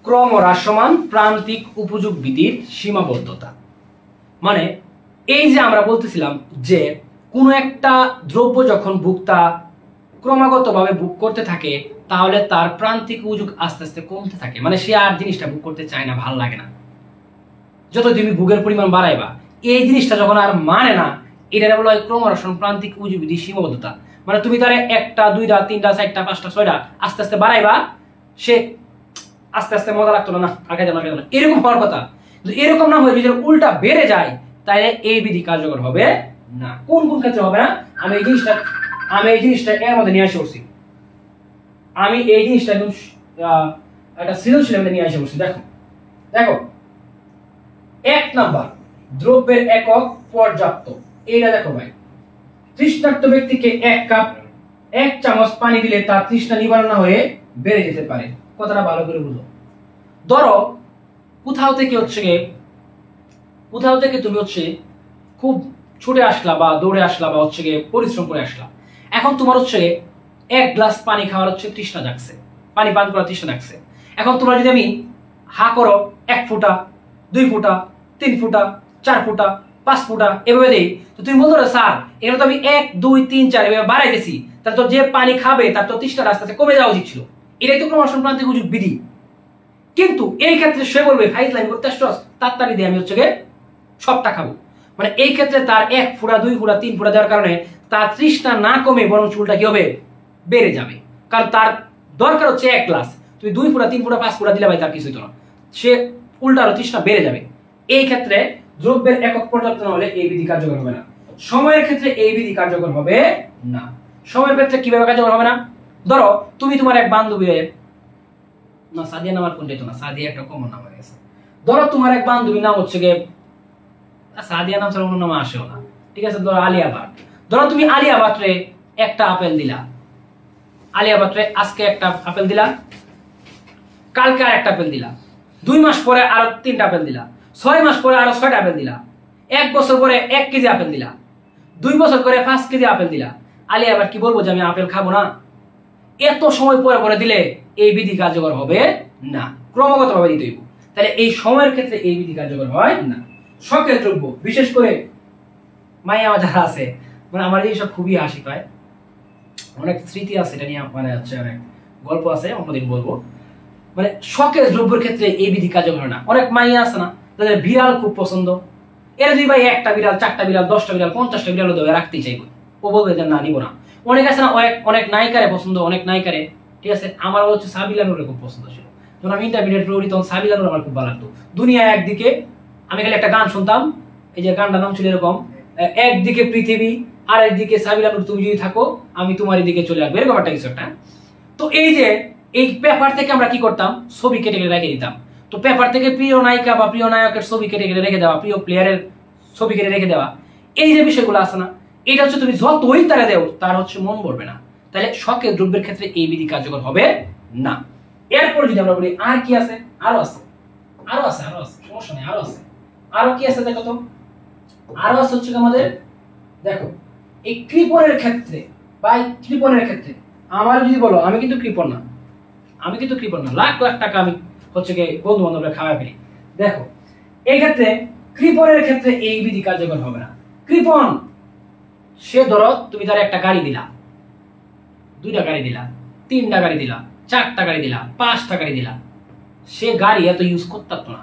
ক্রমহ্রাসমান প্রান্তিক উপযোগ বিধির সীমাবদ্ধতা। মানে এই যে আমরা বলতেছিলাম যে কোনো একটা দ্রব্য যখন ভোক্তা ক্রমাগতভাবে ভোগ করতে থাকে তাহলে তার প্রান্তিক উপযোগ আস্তে আস্তে কমতে থাকে, মানে সে আর জিনিসটা ভোগ করতে চায় না, ভালো লাগে না। যত তুমি ভোগের পরিমাণ বাড়াইবা এই জিনিসটা যখন আর মানে না, এটা বলা হয় ক্রমহ্রাসমান প্রান্তিক উপযোগ বিধির সীমাবদ্ধতা। মানে তুমি তার একটা দুইটা তিনটা চারটা পাঁচটা ছয়টা আস্তে আস্তে বাড়াইবা, সে আস্তে আস্তে মজা লাগতো না, আগে যাবে না, এরকম হওয়ার কথা। এরকম না হয়ে যদি উল্টা বেড়ে যায় তাহলে এই বিধি কার্যকর হবে না। কোন কোন ক্ষেত্রে হবে না আমি এই জিনিসটা এর মধ্যে নিয়ে আসে করছি। আমি এই জিনিসটা একদম একটা সৃজনশীল নিয়ে আসে করছি। দেখো দেখো 1 নাম্বার দ্রব্যের একক পর্যাপ্ত। এইটা দেখো ভাই, তৃষ্ণার্ত ব্যক্তিকে 1 চামচ পানি দিলে তার তৃষ্ণা নিবারণ না হয়ে বেড়ে যেতে পারে। কথাটা ভালো করে বুঝো। ধরো কোথাও থেকে তুমি খুব ছুটে আসলা বা দৌড়ে আসলা বা পরিশ্রম করে আসলা। এখন তোমার 1 গ্লাস পানি খাওয়ার তৃষ্ণা জাগছে, পানি পান করার তৃষ্ণা জাগছে। এখন তোমরা যদি আমি হা করো 1 ফোঁটা 2 ফোঁটা 3 ফোঁটা 4 ফোঁটা 5 ফোঁটা এভাবে দেই, তো তুমি বলতো স্যার এখানে তো আমি 1 2 3 4 এভাবে বাড়াই দিছি, তার তো যে পানি খাবে তার তো তৃষ্ণা আস্তে আস্তে কমে যাওয়া উচিত ছিল। এটাই তো ক্রমহ্রাসমান প্রান্তিক উপযোগ বিধি। কিন্তু এই ক্ষেত্রে সে বলবে ফাইজলামি করতে আসছস, তাড়াতাড়ি দিয়ে আমি সবটা খাবো। মানে এই ক্ষেত্রে তার 1 ফোঁটা 2 ফোঁটা 3 ফোঁটা দেওয়ার কারণে তার তৃষ্ণা না কমে বরং চুলটা কি হবে, বেড়ে যাবে। কারণ তার দরকার 1 গ্লাস, তুমি 2 ফোঁটা 3 ফোঁটা 5 ফোঁটা দিলে ভাই তার কিছু হতো না, সে উল্টা আরো তৃষ্ণা বেড়ে যাবে। এই ক্ষেত্রে দ্রব্যের একক পর্যাপ্ত না হলে এই বিধি কার্যকর হবে না। সময়ের ক্ষেত্রে এই বিধি কার্যকর হবে না। সময়ের ক্ষেত্রে কিভাবে কার্যকর হবে না? ধরো তুমি তোমার এক বান্ধবী, না সাদিয়া নাম আর কোন যেত না, সাদিয়া একটা কমন নাম হয়ে গেছে। ধরো তোমার এক বান্ধবীর নাম সাদিয়া নাম ছাড়া অন্য নাম আসেও না, ঠিক আছে? ধরো আলিয়া ভাট। ধরো তুমি আলিয়া ভাটরে একটা আপেল দিলা, আলিয়া ভাটরে আজকে একটা আপেল দিলা, কালকে আর একটা আপেল দিলা, 2 মাস পরে আরো 3টা আপেল দিলা, 6 মাস পরে আরো 6টা আপেল দিলা, 1 বছর পরে 1 কেজি আপেল দিলা, 2 বছর করে 5 কেজি আপেল দিলা। আলিয়া ভাট কি বলবো যে আমি আপেল খাবো না? এত সময় পরে পরে দিলে এই বিধি কার্যকর হবে না, ক্রমাগত ভাবে দিতে হইব। তাহলে এই সময়ের ক্ষেত্রে এই বিধি কার্যকর হয় না। শখের দ্রব্য, বিশেষ করে মাইয়া যারা আছে, মানে আমার এই সব খুবই হাসি পায়, অনেক স্মৃতি আছে এটা নিয়ে, মানে অনেক গল্প আছে, অন্যদিন বলবো। মানে শখের দ্রব্যের ক্ষেত্রে এই বিধি কার্যকর হয় না। অনেক মাইয়া আছে না তাদের বিড়াল খুব পছন্দ, এরা যদি ভাই 1টা বিড়াল 4টা বিড়াল 10টা বিড়াল 50টা বিড়াল দেবে রাখতেই চাইবো, ও বলবে যে না নিব না। অনেক আছে না অনেক নায়িকারে পছন্দ, অনেক নায়িকারে, ঠিক আছে? আমার সাবিলা নূরের খুব পছন্দ ছিল। যখন আমি ইন্টারমিডিয়েট পড়ি তখন সাবিলা নূর আমার খুব ভালো লাগতো। দুনিয়া একদিকে, আমি খালি একটা গান শুনতাম, এই যে গানটার নাম ছিল এরকম, একদিকে পৃথিবী আর একদিকে সাবিলা নূর, তুমি যদি থাকো আমি তোমার দিকে চলে আসবো, এরকম একটা কিছু একটা। তো এই যে এই পেপার থেকে আমরা কি করতাম, ছবি কেটে কেটে রেখে দিতাম। তো পেপার থেকে প্রিয় নায়িকা বা প্রিয় নায়কের ছবি কেটে কেটে রেখে দেওয়া, প্রিয় প্লেয়ারের ছবি কেটে রেখে দেওয়া, এই যে বিষয়গুলো আছে না, এটা তুমি যতই তারা দেও তার মন ভরবে না। তাহলে শখের দ্রব্যের ক্ষেত্রে এই বিধি কার্যকর হবে না। এরপর যদি আমরা বলি আর কি আছে, আরো আছে সমস্যা নেই, আরো কি আছে দেখো তো। আরো আছে আমাদের, দেখো এই কৃপণের ক্ষেত্রে বা কৃপণের ক্ষেত্রে আমার যদি বলো, আমি কিন্তু কৃপণ না, লাখ লাখ টাকা আমি বন্ধু বান্ধবরা খাওয়া ফেলি। দেখো এই ক্ষেত্রে কৃপণের ক্ষেত্রে এই বিধি কার্যকর হবে না। কৃপণ সে ধরো তুমি তার একটা গাড়ি দিলা, 2টা গাড়ি দিলা, 3টা গাড়ি দিলা, 4টা গাড়ি দিলা, 5টা গাড়ি দিলা, সে গাড়ি এত ইউজ করতে পারতো না,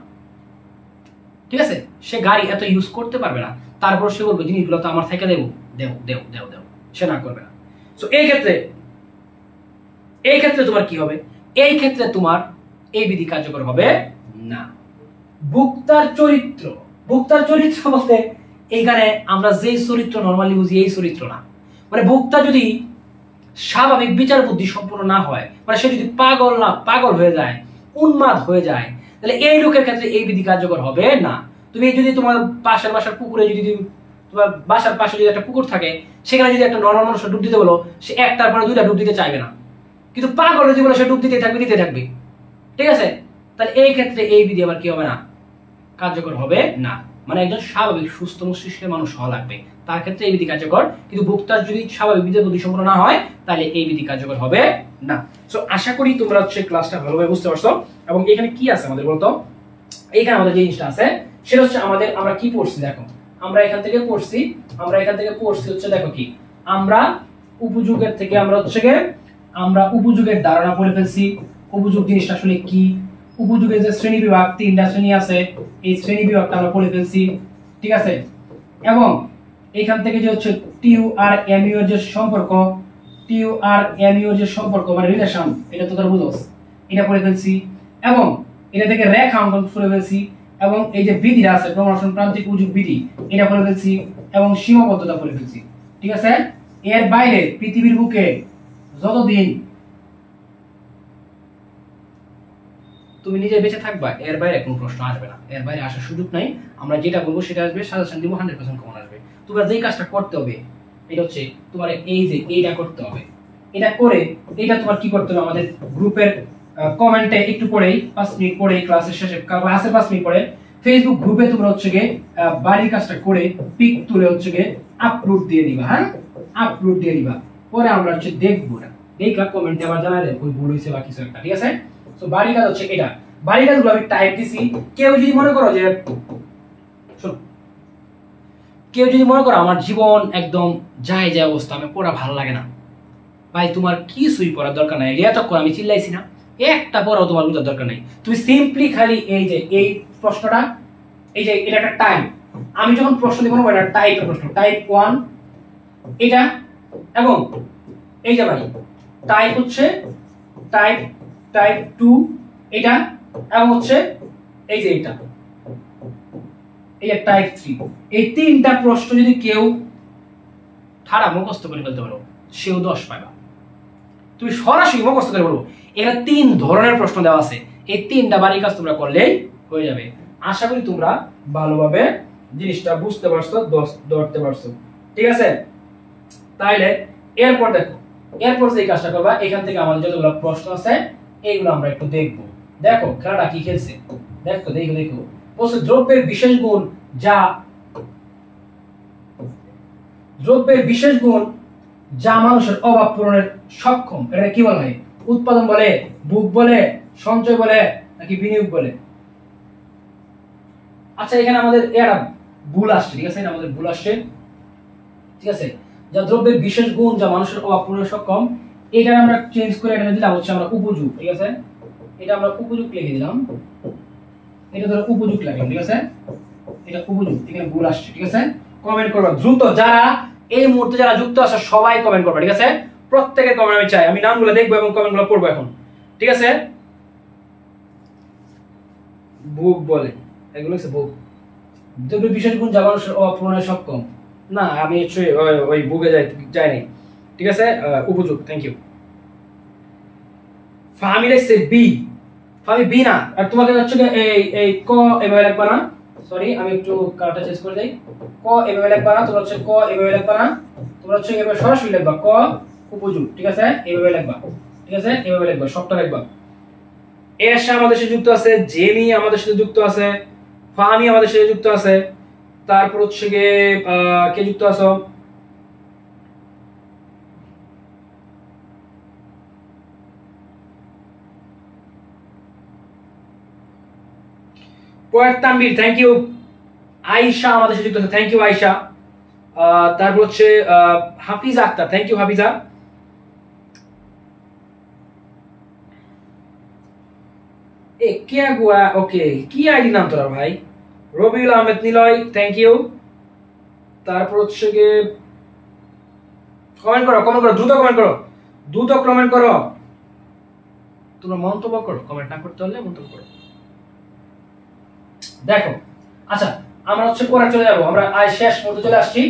ঠিক আছে? সে গাড়ি এত ইউজ করতে পারবে না, তারপর সে বলবে জিনিসগুলো তো আমার থেকে দেবো, সে না করবে না। সো এই ক্ষেত্রে তোমার কি হবে? এই ক্ষেত্রে তোমার এই বিধি কার্যকর হবে না। ভোক্তার চরিত্র বলতে এইখানে আমরা যে চরিত্র নরমালি বুঝি এই চরিত্র না। মানে ভোক্তা যদি স্বাভাবিক বিচার বুদ্ধি সম্পন্ন না হয়, মানে সে যদি পাগল হয়ে যায়, উন্মাদ হয়ে যায়, তাহলে এই লোকের ক্ষেত্রে এই বিধি কার্যকর হবে না। তুমি যদি তোমার বাসার পুকুরে, যদি তোমার বাসার পাশে যদি একটা পুকুর থাকে, সেখানে যদি একটা নরমাল মানুষ ডুব দিতে বলো, সে একটার পরে 2টা ডুব দিতে চাইবে না। কিন্তু পাগল যদি বলো সে ডুব দিতে থাকবে, ঠিক আছে? তাহলে এই ক্ষেত্রে এই বিধি আবার কি হবে না, কার্যকর হবে না। মানে একজন স্বাভাবিক সুস্থ মস্তিষ্কের মানুষ হওয়া লাগবে, তার ক্ষেত্রে এই বিধি কার্যকর। কিন্তু ভোক্তার যদি স্বাভাবিক বিধি বুদ্ধি সম্পন্ন না হয় তাহলে এই বিধি কার্যকর হবে না। সো আশা করি তোমরা হচ্ছে ক্লাসটা ভালোভাবে বুঝতে পারছো। এবং এখানে কি আছে আমাদের বলতো, এইখানে আমাদের যে জিনিসটা আছে সেটা হচ্ছে আমরা কি পড়ছি দেখো, আমরা এখান থেকে পড়ছি হচ্ছে দেখো কি, আমরা উপযোগের থেকে আমরা উপযোগের ধারণা পড়ে ফেলছি। উপযোগ জিনিসটা আসলে কি, উপযোগের যে শ্রেণী বিভাগ, 3টা শ্রেণী আছে, এই শ্রেণী বিভাগটা আমরা পড়ে ফেলছি, ঠিক আছে। এবং এখান থেকে যে হচ্ছে টিউ আর এমইউ এর যে সম্পর্ক, মানে রিলেশন, এটা তো তোরা বুঝোস, এটা পড়ে ফেলছি। এবং এটা থেকে রেখা অঙ্কন পড়ে ফেলছি। এবং এই যে বিধিটা আছে প্রমোশন প্রান্তিক উপযোগ বিধি, এটা পড়ে ফেলছি। এবং সীমাবদ্ধতা পড়ে ফেলছি, ঠিক আছে। এর বাইরে পৃথিবীর বুকে যতদিন তুমি নিজে বেঁচে থাকবা এর বাইরে কোনো প্রশ্ন আসবে না, এর বাইরে আসার সুযোগ নাই। আমরা যেটা বলবো সেটা আসবে, সাজেশন দিব, 100% কমন আসবে। তোমার যেই কাজটা করতে হবে এটা হচ্ছে তোমার এই যে এইটা করতে হবে। এটা করে এটা তোমার কি করতে হবে, আমাদের গ্রুপের কমেন্টে একটু পরেই 5 মিনিট পরে ক্লাসের শেষে, ক্লাসের 5 মিনিট পরে ফেসবুক গ্রুপে তোমরা হচ্ছে গিয়ে বাড়ির কাজটা করে পিক তুলে হচ্ছে গিয়ে আপলোড দিয়ে দিবা। হ্যাঁ, আপলোড দিয়ে দিবা, পরে আমরা হচ্ছে দেখবো না, দেখা কমেন্টে আবার জানাই দেন কই ভুল হইছে বা কিছু একটা, ঠিক আছে। সো বাড়ির কাজ হচ্ছে এটা, বাড়ির কাজগুলো আমি টাইপ দিছি। কেউ যদি মনে করো যে আমার জীবন একদম যায় অবস্থা, আমি পড়া ভালো লাগে না, ভাই তোমার কিছুই পড়ার দরকার নাই, এতক্ষণ আমি চিল্লাইছি না, একটা পড়াও তোমার বুঝার দরকার নাই। তুমি সিম্পলি খালি এই যে এই প্রশ্নটা, এই যে এটা একটা টাইপ, আমি যখন প্রশ্ন দিব না এটা টাইপের প্রশ্ন, টাইপ 1 এটা, এবং এই যে ভাই টাইপ হচ্ছে টাইপ 2 এটা, এবং হচ্ছে এই যে এটা, এই যে টাইপ 3। এই 3টা প্রশ্ন যদি কেউ ঠাড়া মুখস্থ করে ফেলতে পারো সেও 10 পাবা। তুমি সরাসরি মুখস্থ করে বলবো, এখানে 3 ধরনের প্রশ্ন দেওয়া আছে, এই 3টা বাড়ির কাজ তোমরা করলেই হয়ে যাবে। আশা করি তোমরা ভালোভাবে জিনিসটা বুঝতে পারছো, ধরতে পারছো, ঠিক আছে। তাইলে এরপর দেখো, এরপর যে কাজটা করবা, এখান থেকে আমাদের যতগুলো প্রশ্ন আছে এইগুলো আমরা একটু দেখবো। দেখো খেলাটা কি খেলছে, দেখো বলছে দ্রব্যের বিশেষ গুণ যা মানুষের অভাব পূরণের সক্ষম, এটা কি বলা হয়? উৎপাদন বলে, ভোগ বলে, সঞ্চয় বলে, নাকি বিনিয়োগ বলে? আচ্ছা এখানে আমাদের এটা ভুল আসছে, ঠিক আছে, এটা আমাদের ভুল আসছে, ঠিক আছে। যা দ্রব্যের বিশেষ গুণ যা মানুষের অভাব পূরণের সক্ষম, এটা আমরা চেঞ্জ করে এটা দিলাম হচ্ছে আমরা উপযোগ, ঠিক আছে। এটা আমরা উপযোগ লিখে দিলাম, এটা ধরো উপযোগ লাগলাম, ঠিক আছে, এটা উপযোগ, এখানে ভুল আসছে, ঠিক আছে। কমেন্ট করবা দ্রুত, যারা এই মুহূর্তে যারা যুক্ত আছে সবাই কমেন্ট করবা, ঠিক আছে। প্রত্যেকের কমেন্ট আমি চাই, আমি নামগুলো দেখবো এবং কমেন্টগুলো পড়বো এখন, ঠিক আছে। ভোগ বলে, এগুলো হচ্ছে ভোগ, দ্রব্যের বিশেষ গুণ যা মানুষের অভাব পূরণের সক্ষম, না আমি ওই ভোগে যাই নাই, ঠিক আছে। উপযোগ, থ্যাংক ইউ। ফার্মি লিখছে বি, ফার্মি বি না, আর তোমাকে হচ্ছে এই ক এভাবে লিখবা না, সরি আমি একটু কালারটা চেঞ্জ করে দেই, ক এভাবে লিখবা না, তোমরা হচ্ছে ক এভাবে লিখবা না, তোমরা হচ্ছে এভাবে সরাসরি লিখবা ক উপযোগ, ঠিক আছে, এভাবে লিখবা, ঠিক আছে, এভাবে লিখবা, সবটা লিখবা। এশা আমাদের সাথে যুক্ত আছে, জেমি আমাদের সাথে যুক্ত আছে, ফার্মি আমাদের সাথে যুক্ত আছে, তারপর হচ্ছে গিয়ে কে যুক্ত আছো? Poet Tanvir, thank you. Ayesha আমাদের সাথে যুক্ত আছে, থ্যাংক ইউ আয়েশা। তারপর হচ্ছে হাফিজা আক্তার, থ্যাংক ইউ হাফিজা। এ কে গুয়া, ওকে, কি আইডি নাম তোরা ভাই? Robiul Ahmed Niloy, thank you. তারপর হচ্ছে গিয়ে কমেন্ট করো, দ্রুত কমেন্ট করো, তোমরা মন্তব্য করো, কমেন্ট না করতে হলে মন্তব্য করো। দেখো আচ্ছা আমরা হচ্ছে পরে চলে যাবো, আমরা আজ শেষ মুহূর্তে চলে আসছি,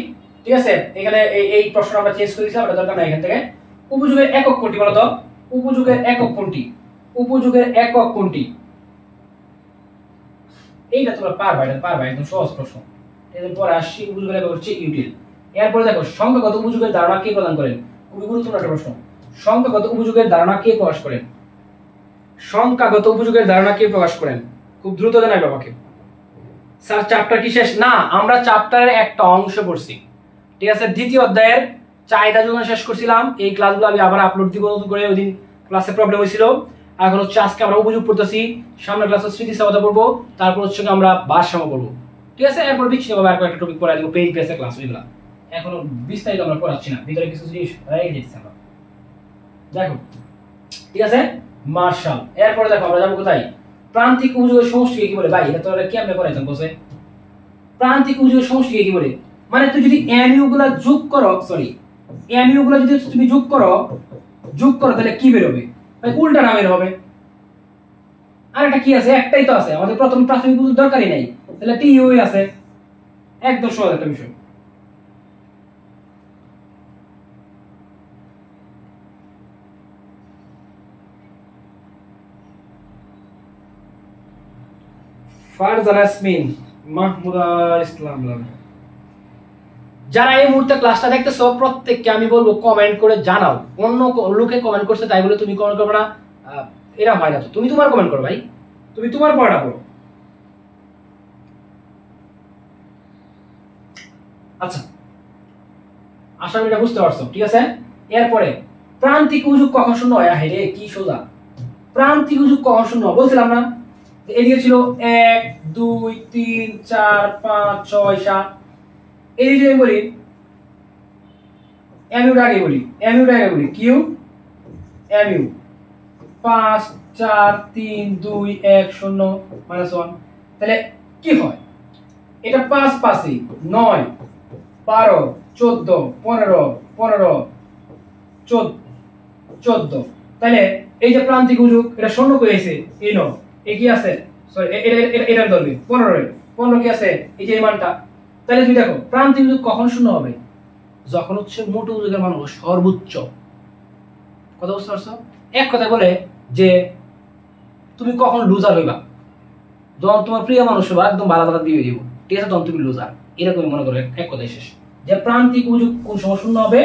ঠিক আছে। এখানে এই প্রশ্ন আমরা চেঞ্জ করে দিয়েছি, আমরা দরকার নাই এখান থেকে। উপযোগের একক কোনটি বলতো? উপযোগের একক কোনটি? এইটা তোমরা পারবা, একদম সহজ প্রশ্ন। এরপর আসছি উপযোগের একক হচ্ছে ইউটিল। এরপরে দেখো সংখ্যাগত উপযোগের ধারণা কে প্রদান করেন? খুবই গুরুত্বপূর্ণ একটা প্রশ্ন। সংখ্যাগত উপযোগের ধারণা কে প্রকাশ করেন? খুব দ্রুত জানাই বাবাকে। স্যার চ্যাপ্টার কি শেষ? না, আমরা চ্যাপ্টারের একটা অংশ পড়ছি, ঠিক আছে। দ্বিতীয় অধ্যায়ের চাহিদা যোজনা শেষ করছিলাম, এই ক্লাসগুলো আমি আবার আপলোড দিব নতুন করে, ওই দিন ক্লাসে প্রবলেম হয়েছিল। এখন হচ্ছে আজকে আমরা উপযোগ পড়তেছি, সামনের ক্লাসে স্মৃতিস্থাপকতা পড়বো, তারপর হচ্ছে আমরা ভারসাম্য পড়বো, ঠিক আছে। এরপর বিচ্ছিন্নভাবে আর কয়েকটা টপিক পড়াই দেবো, পেজ বেসে ক্লাস ওইগুলা এখনো বিস্তারিত আমরা পড়াচ্ছি না, ভিতরে কিছু জিনিস রেখে দিচ্ছি আমরা। দেখো, ঠিক আছে, মার্শাল। এরপরে দেখো আমরা যাবো কোথায়? প্রান্তিক উপযোগের সমষ্টিকে কি বলে? ভাই এটা তো কেমনে পড়াইতাম বসে। প্রান্তিক উপযোগের সমষ্টিকে কি বলে? মানে তুই যদি এমইউ গুলা যোগ করো, সরি এমইউ গুলা যদি তুমি যোগ করো তাহলে কি বের হবে? ভাই উল্টা না বের হবে। আর এটা কি আছে? একটাই তো আছে, আমাদের প্রথম প্রাথমিক উপযোগ দরকারই নাই, তাহলে টিইউই আছে। একদম সহজ একটা বিষয়। ফারজানা ইয়াসমিন, মাহমুদা ইসলাম। যারা এই মুহূর্তে ক্লাসটা দেখতেছো প্রত্যেককে আমি বলবো কমেন্ট করে জানাও। অন্য লোকে কমেন্ট করছে তাই বলে তুমি কমেন্ট করবে না, এরা হয় না। তো তুমি তোমার কমেন্ট করো ভাই, তুমি তোমার পড়াটা পড়ো। আচ্ছা, আশা করি এটা বুঝতে পারছো, ঠিক আছে। এরপরে প্রান্তিক উপযোগ কখন শূন্য হয়? রে কি সোজা, প্রান্তিক উপযোগ কখন শূন্য বলছিলাম না? এদিকে ছিল 1 2 3 4 5 6 7। এই যে বলি এমইউটা আগে বলি কিউ এমইউ 5 4 3 2 1 0 -1। তাহলে কি হয়? এটা 5 5 9 12 14 15 15 14। তাহলে এই যে প্রান্তিক উপযোগ এটা শূন্য করেছে, এই ন এ কি আছে, সরি এটা ধরবে 15 কি আছে, এই যে এই মানটা। তাহলে তুমি দেখো প্রান্তিক উপযোগ কখন শূন্য হবে? যখন হচ্ছে মোট উপযোগের মান হলো সর্বোচ্চ। কথা বুঝতে পারছো? এক কথা বলে যে তুমি কখন লুজার হইবা? যখন তোমার প্রিয় মানুষ হবা, একদম বালা দিয়ে দিব, ঠিক আছে, তখন তুমি লুজার। এরকম মনে করো, এক কথাই শেষ। যে প্রান্তিক উপযোগ কোন সময় শূন্য হবে?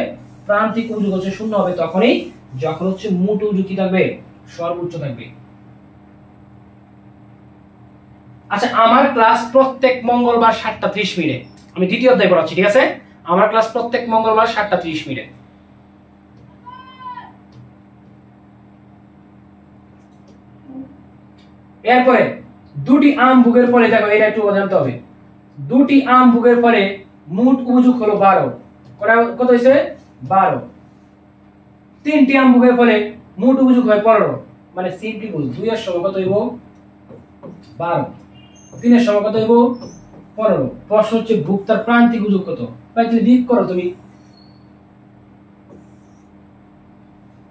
প্রান্তিক উপযোগ হচ্ছে শূন্য হবে তখনই যখন হচ্ছে মোট উপযোগ কি থাকবে? সর্বোচ্চ থাকবে। আচ্ছা, আমার ক্লাস প্রত্যেক মঙ্গলবার 7:30 আমি দ্বিতীয় অধ্যায় পড়াচ্ছি, ঠিক আছে। আমার ক্লাস প্রত্যেক মঙ্গলবার 7:30। এরপরে দুটি আম ভোগের পরে, দেখো এটা একটু জানতে হবে, দুটি আম ভোগের পরে মোট উপযোগ হলো 12। কত হয়েছে? 12। তিনটি আম ভোগের পরে মোট উপযোগ হয় 15। মানে সিম্পলি বুঝ, 2 এর সময় কত হইব? 12। 3 এর সময় কত হইব? 15। প্রশ্ন হচ্ছে ভোক্তার প্রান্তিক উপযোগ কত? ভাই তুমি বিয়োগ করো, তুমি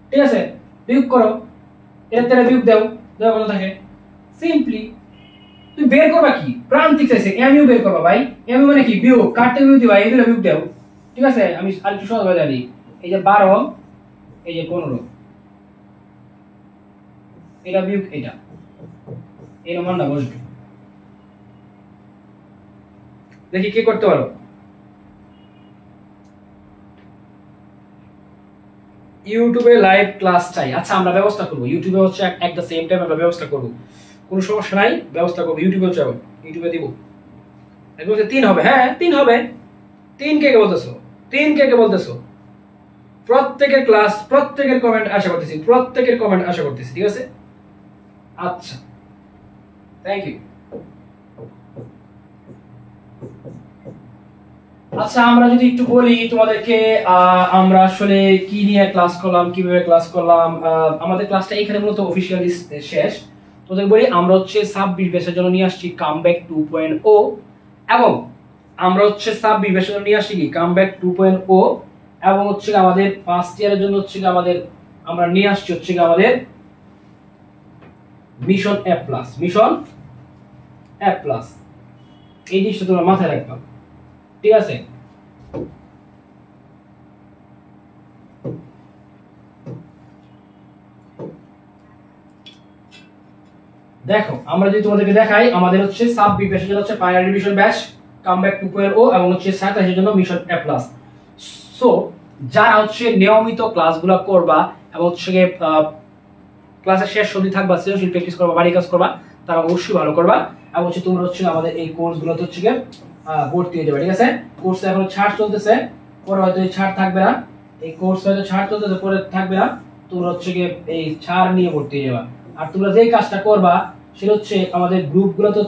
ঠিক আছে, বিয়োগ করো, এর থেকে বিয়োগ দাও, দেওয়া কত থাকে? সিম্পলি তুমি বের করবা কি? প্রান্তিক চাইছে, এমইউ বের করবা ভাই। এমইউ মানে কি? বিয়োগ, কাটতে বিয়োগ দিবা, এই দুটো বিয়োগ দাও, ঠিক আছে। আমি আরেকটু সহজ ভাবে জানি, এই যে 12, এই যে 15, এটা বিয়োগ এটা, এর মানটা বসবে। দেখি কি করতে পারো। ইউটিউবে লাইভ ক্লাস চাই। আচ্ছা, আমরা ব্যবস্থা করব, ইউটিউবে হচ্ছে এট দ্য সেম টাইম আমরা ব্যবস্থা করব, কোনো সমস্যা নাই, ব্যবস্থা করব। ইউটিউবে যাবো, ইউটিউবে দিব। একদম 3 হবে, হ্যাঁ 3 হবে। 3 কে বলতেছো? 3 কে বলতেছো? প্রত্যেকের ক্লাস, প্রত্যেকের কমেন্ট আশা করতেছি, প্রত্যেকের কমেন্ট আশা করতেছি, ঠিক আছে। আচ্ছা, থ্যাংক ইউ। আচ্ছা, আমরা যদি একটু বলি তোমাদেরকে, আমরা আসলে কি নিয়ে ক্লাস করলাম, কিভাবে ক্লাস করলাম। আমাদের ক্লাসটা এখানে মূলত অফিশিয়ালি শেষ। তোদের বলি আমরা হচ্ছে 26 ব্যাচের জন্য নিয়ে আসছি কামব্যাক 2.0, এবং আমরা হচ্ছে 26 ব্যাচের জন্য নিয়ে আসছি কি কামব্যাক 2.0, এবং হচ্ছে আমাদের ফার্স্ট ইয়ারের জন্য হচ্ছে আমাদের আমরা নিয়ে আসছি হচ্ছে আমাদের মিশন A+, মিশন A+। এই জিনিসটা তোমরা মাথায় রাখবা, ঠিক আছে। দেখো, আমরা যদি তোমাদেরকে দেখাই, আমাদের হচ্ছে 26 ব্যাচের জন্য হচ্ছে ফাইনাল রিভিশন ব্যাচ কামব্যাক 2.0, এবং হচ্ছে 27 এর জন্য মিশন A+। সো যারা হচ্ছে নিয়মিত ক্লাসগুলো করবা এবং হচ্ছে ক্লাসের শেষ অবধি থাকবা, সৃজনশীল প্র্যাকটিস করবা, বাড়ি কাজ করবা, তারা অবশ্যই ভালো করবা। এবং হচ্ছে তোমরা হচ্ছে আমাদের এই কোর্সগুলোতে হচ্ছে গিয়ে ভর্তি হয়ে যাবে, ঠিক আছে। কোর্সে এখন ছাড় চলতেছে, পরে হয়তো এই ছাড় থাকবে না, এই কোর্স হয়তো ছাড় চলতেছে পরে থাকবে না, তোমরা হচ্ছে গিয়ে এই ছাড় নিয়ে ভর্তি হয়ে যাবা। আর তোমরা যেই কাজটা করবা সেটা হচ্ছে আমাদের গ্রুপগুলোতে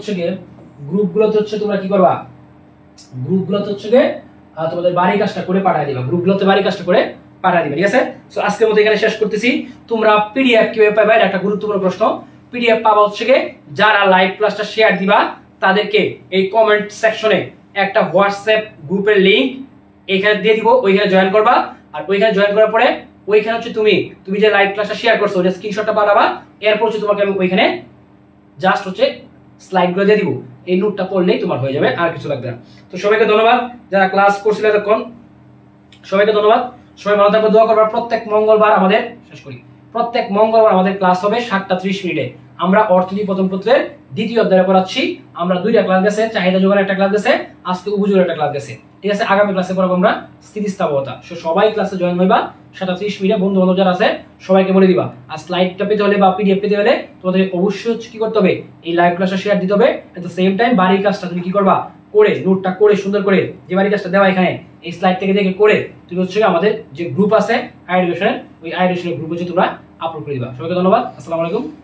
হচ্ছে তোমরা কি করবা, গ্রুপগুলোতে হচ্ছে গিয়ে তোমাদের বাড়ি কাজটা করে পাঠিয়ে দিবা, গ্রুপগুলোতে বাড়ি কাজটা করে পাঠিয়ে দিবা, ঠিক আছে। সো আজকের মতো এখানে শেষ করতেছি। তোমরা পিডিএফ কিভাবে পাবে, এটা একটা গুরুত্বপূর্ণ প্রশ্ন। পিডিএফ পাবা হচ্ছে গিয়ে যারা লাইভ ক্লাসটা শেয়ার দিবা তাদেরকে এই কমেন্ট সেকশনে একটা হোয়াটসঅ্যাপ গ্রুপের লিংক এখানে দিয়ে দিব, ওইখানে জয়েন করবা। আর ওইখানে জয়েন করার পরে ওইখানে হচ্ছে তুমি যে লাইভ ক্লাসটা শেয়ার করছো ওটা স্ক্রিনশটটা পাঠাবা। এরপর হচ্ছে তোমাকে আমি ওইখানে জাস্ট হচ্ছে স্লাইডগুলো দিয়ে দিব, এই নোটটা পড়লেই তোমার হয়ে যাবে, আর কিছু লাগবে না। তো সবাইকে ধন্যবাদ যারা ক্লাস করছিল এতক্ষণ, সবাইকে ধন্যবাদ। সবাই ভালো থাকবে, দোয়া করবা। প্রত্যেক মঙ্গলবার আমাদের ক্লাস হবে 7:30 আমরা অর্থনীতি প্রথম পত্রের দ্বিতীয় অধ্যায়ে পড়াচ্ছি। আমরা দুইটা ক্লাস গেছে, চাহিদা যোগানের একটা ক্লাস গেছে, আজকে উপযোগের একটা ক্লাস গেছে, ঠিক আছে। আগামী ক্লাসে পড়াবো আমরা স্থিতিস্থাপকতা। সবাই ক্লাসে জয়েন হইবা 7:30 বন্ধু বান্ধব যারা আছে সবাইকে বলে দিবা। আর স্লাইডটা পেতে হলে বা পিডিএফ পেতে হলে তোমাদের অবশ্যই হচ্ছে কি করতে হবে, এই লাইভ ক্লাসটা শেয়ার দিতে হবে। এট দ্য সেম টাইম বাড়ির কাজটা তুমি কি করবা, করে নোটটা করে সুন্দর করে যে বাড়ির কাজটা দেওয়া এখানে এই স্লাইড থেকে দেখে করে তুমি হচ্ছে আমাদের যে গ্রুপ আছে হায়ার এডুকেশনের, ওই হায়ার এডুকেশনের গ্রুপে তোমরা আপলোড করে দিবা। সবাইকে ধন্যবাদ, আসসালামু আলাইকুম।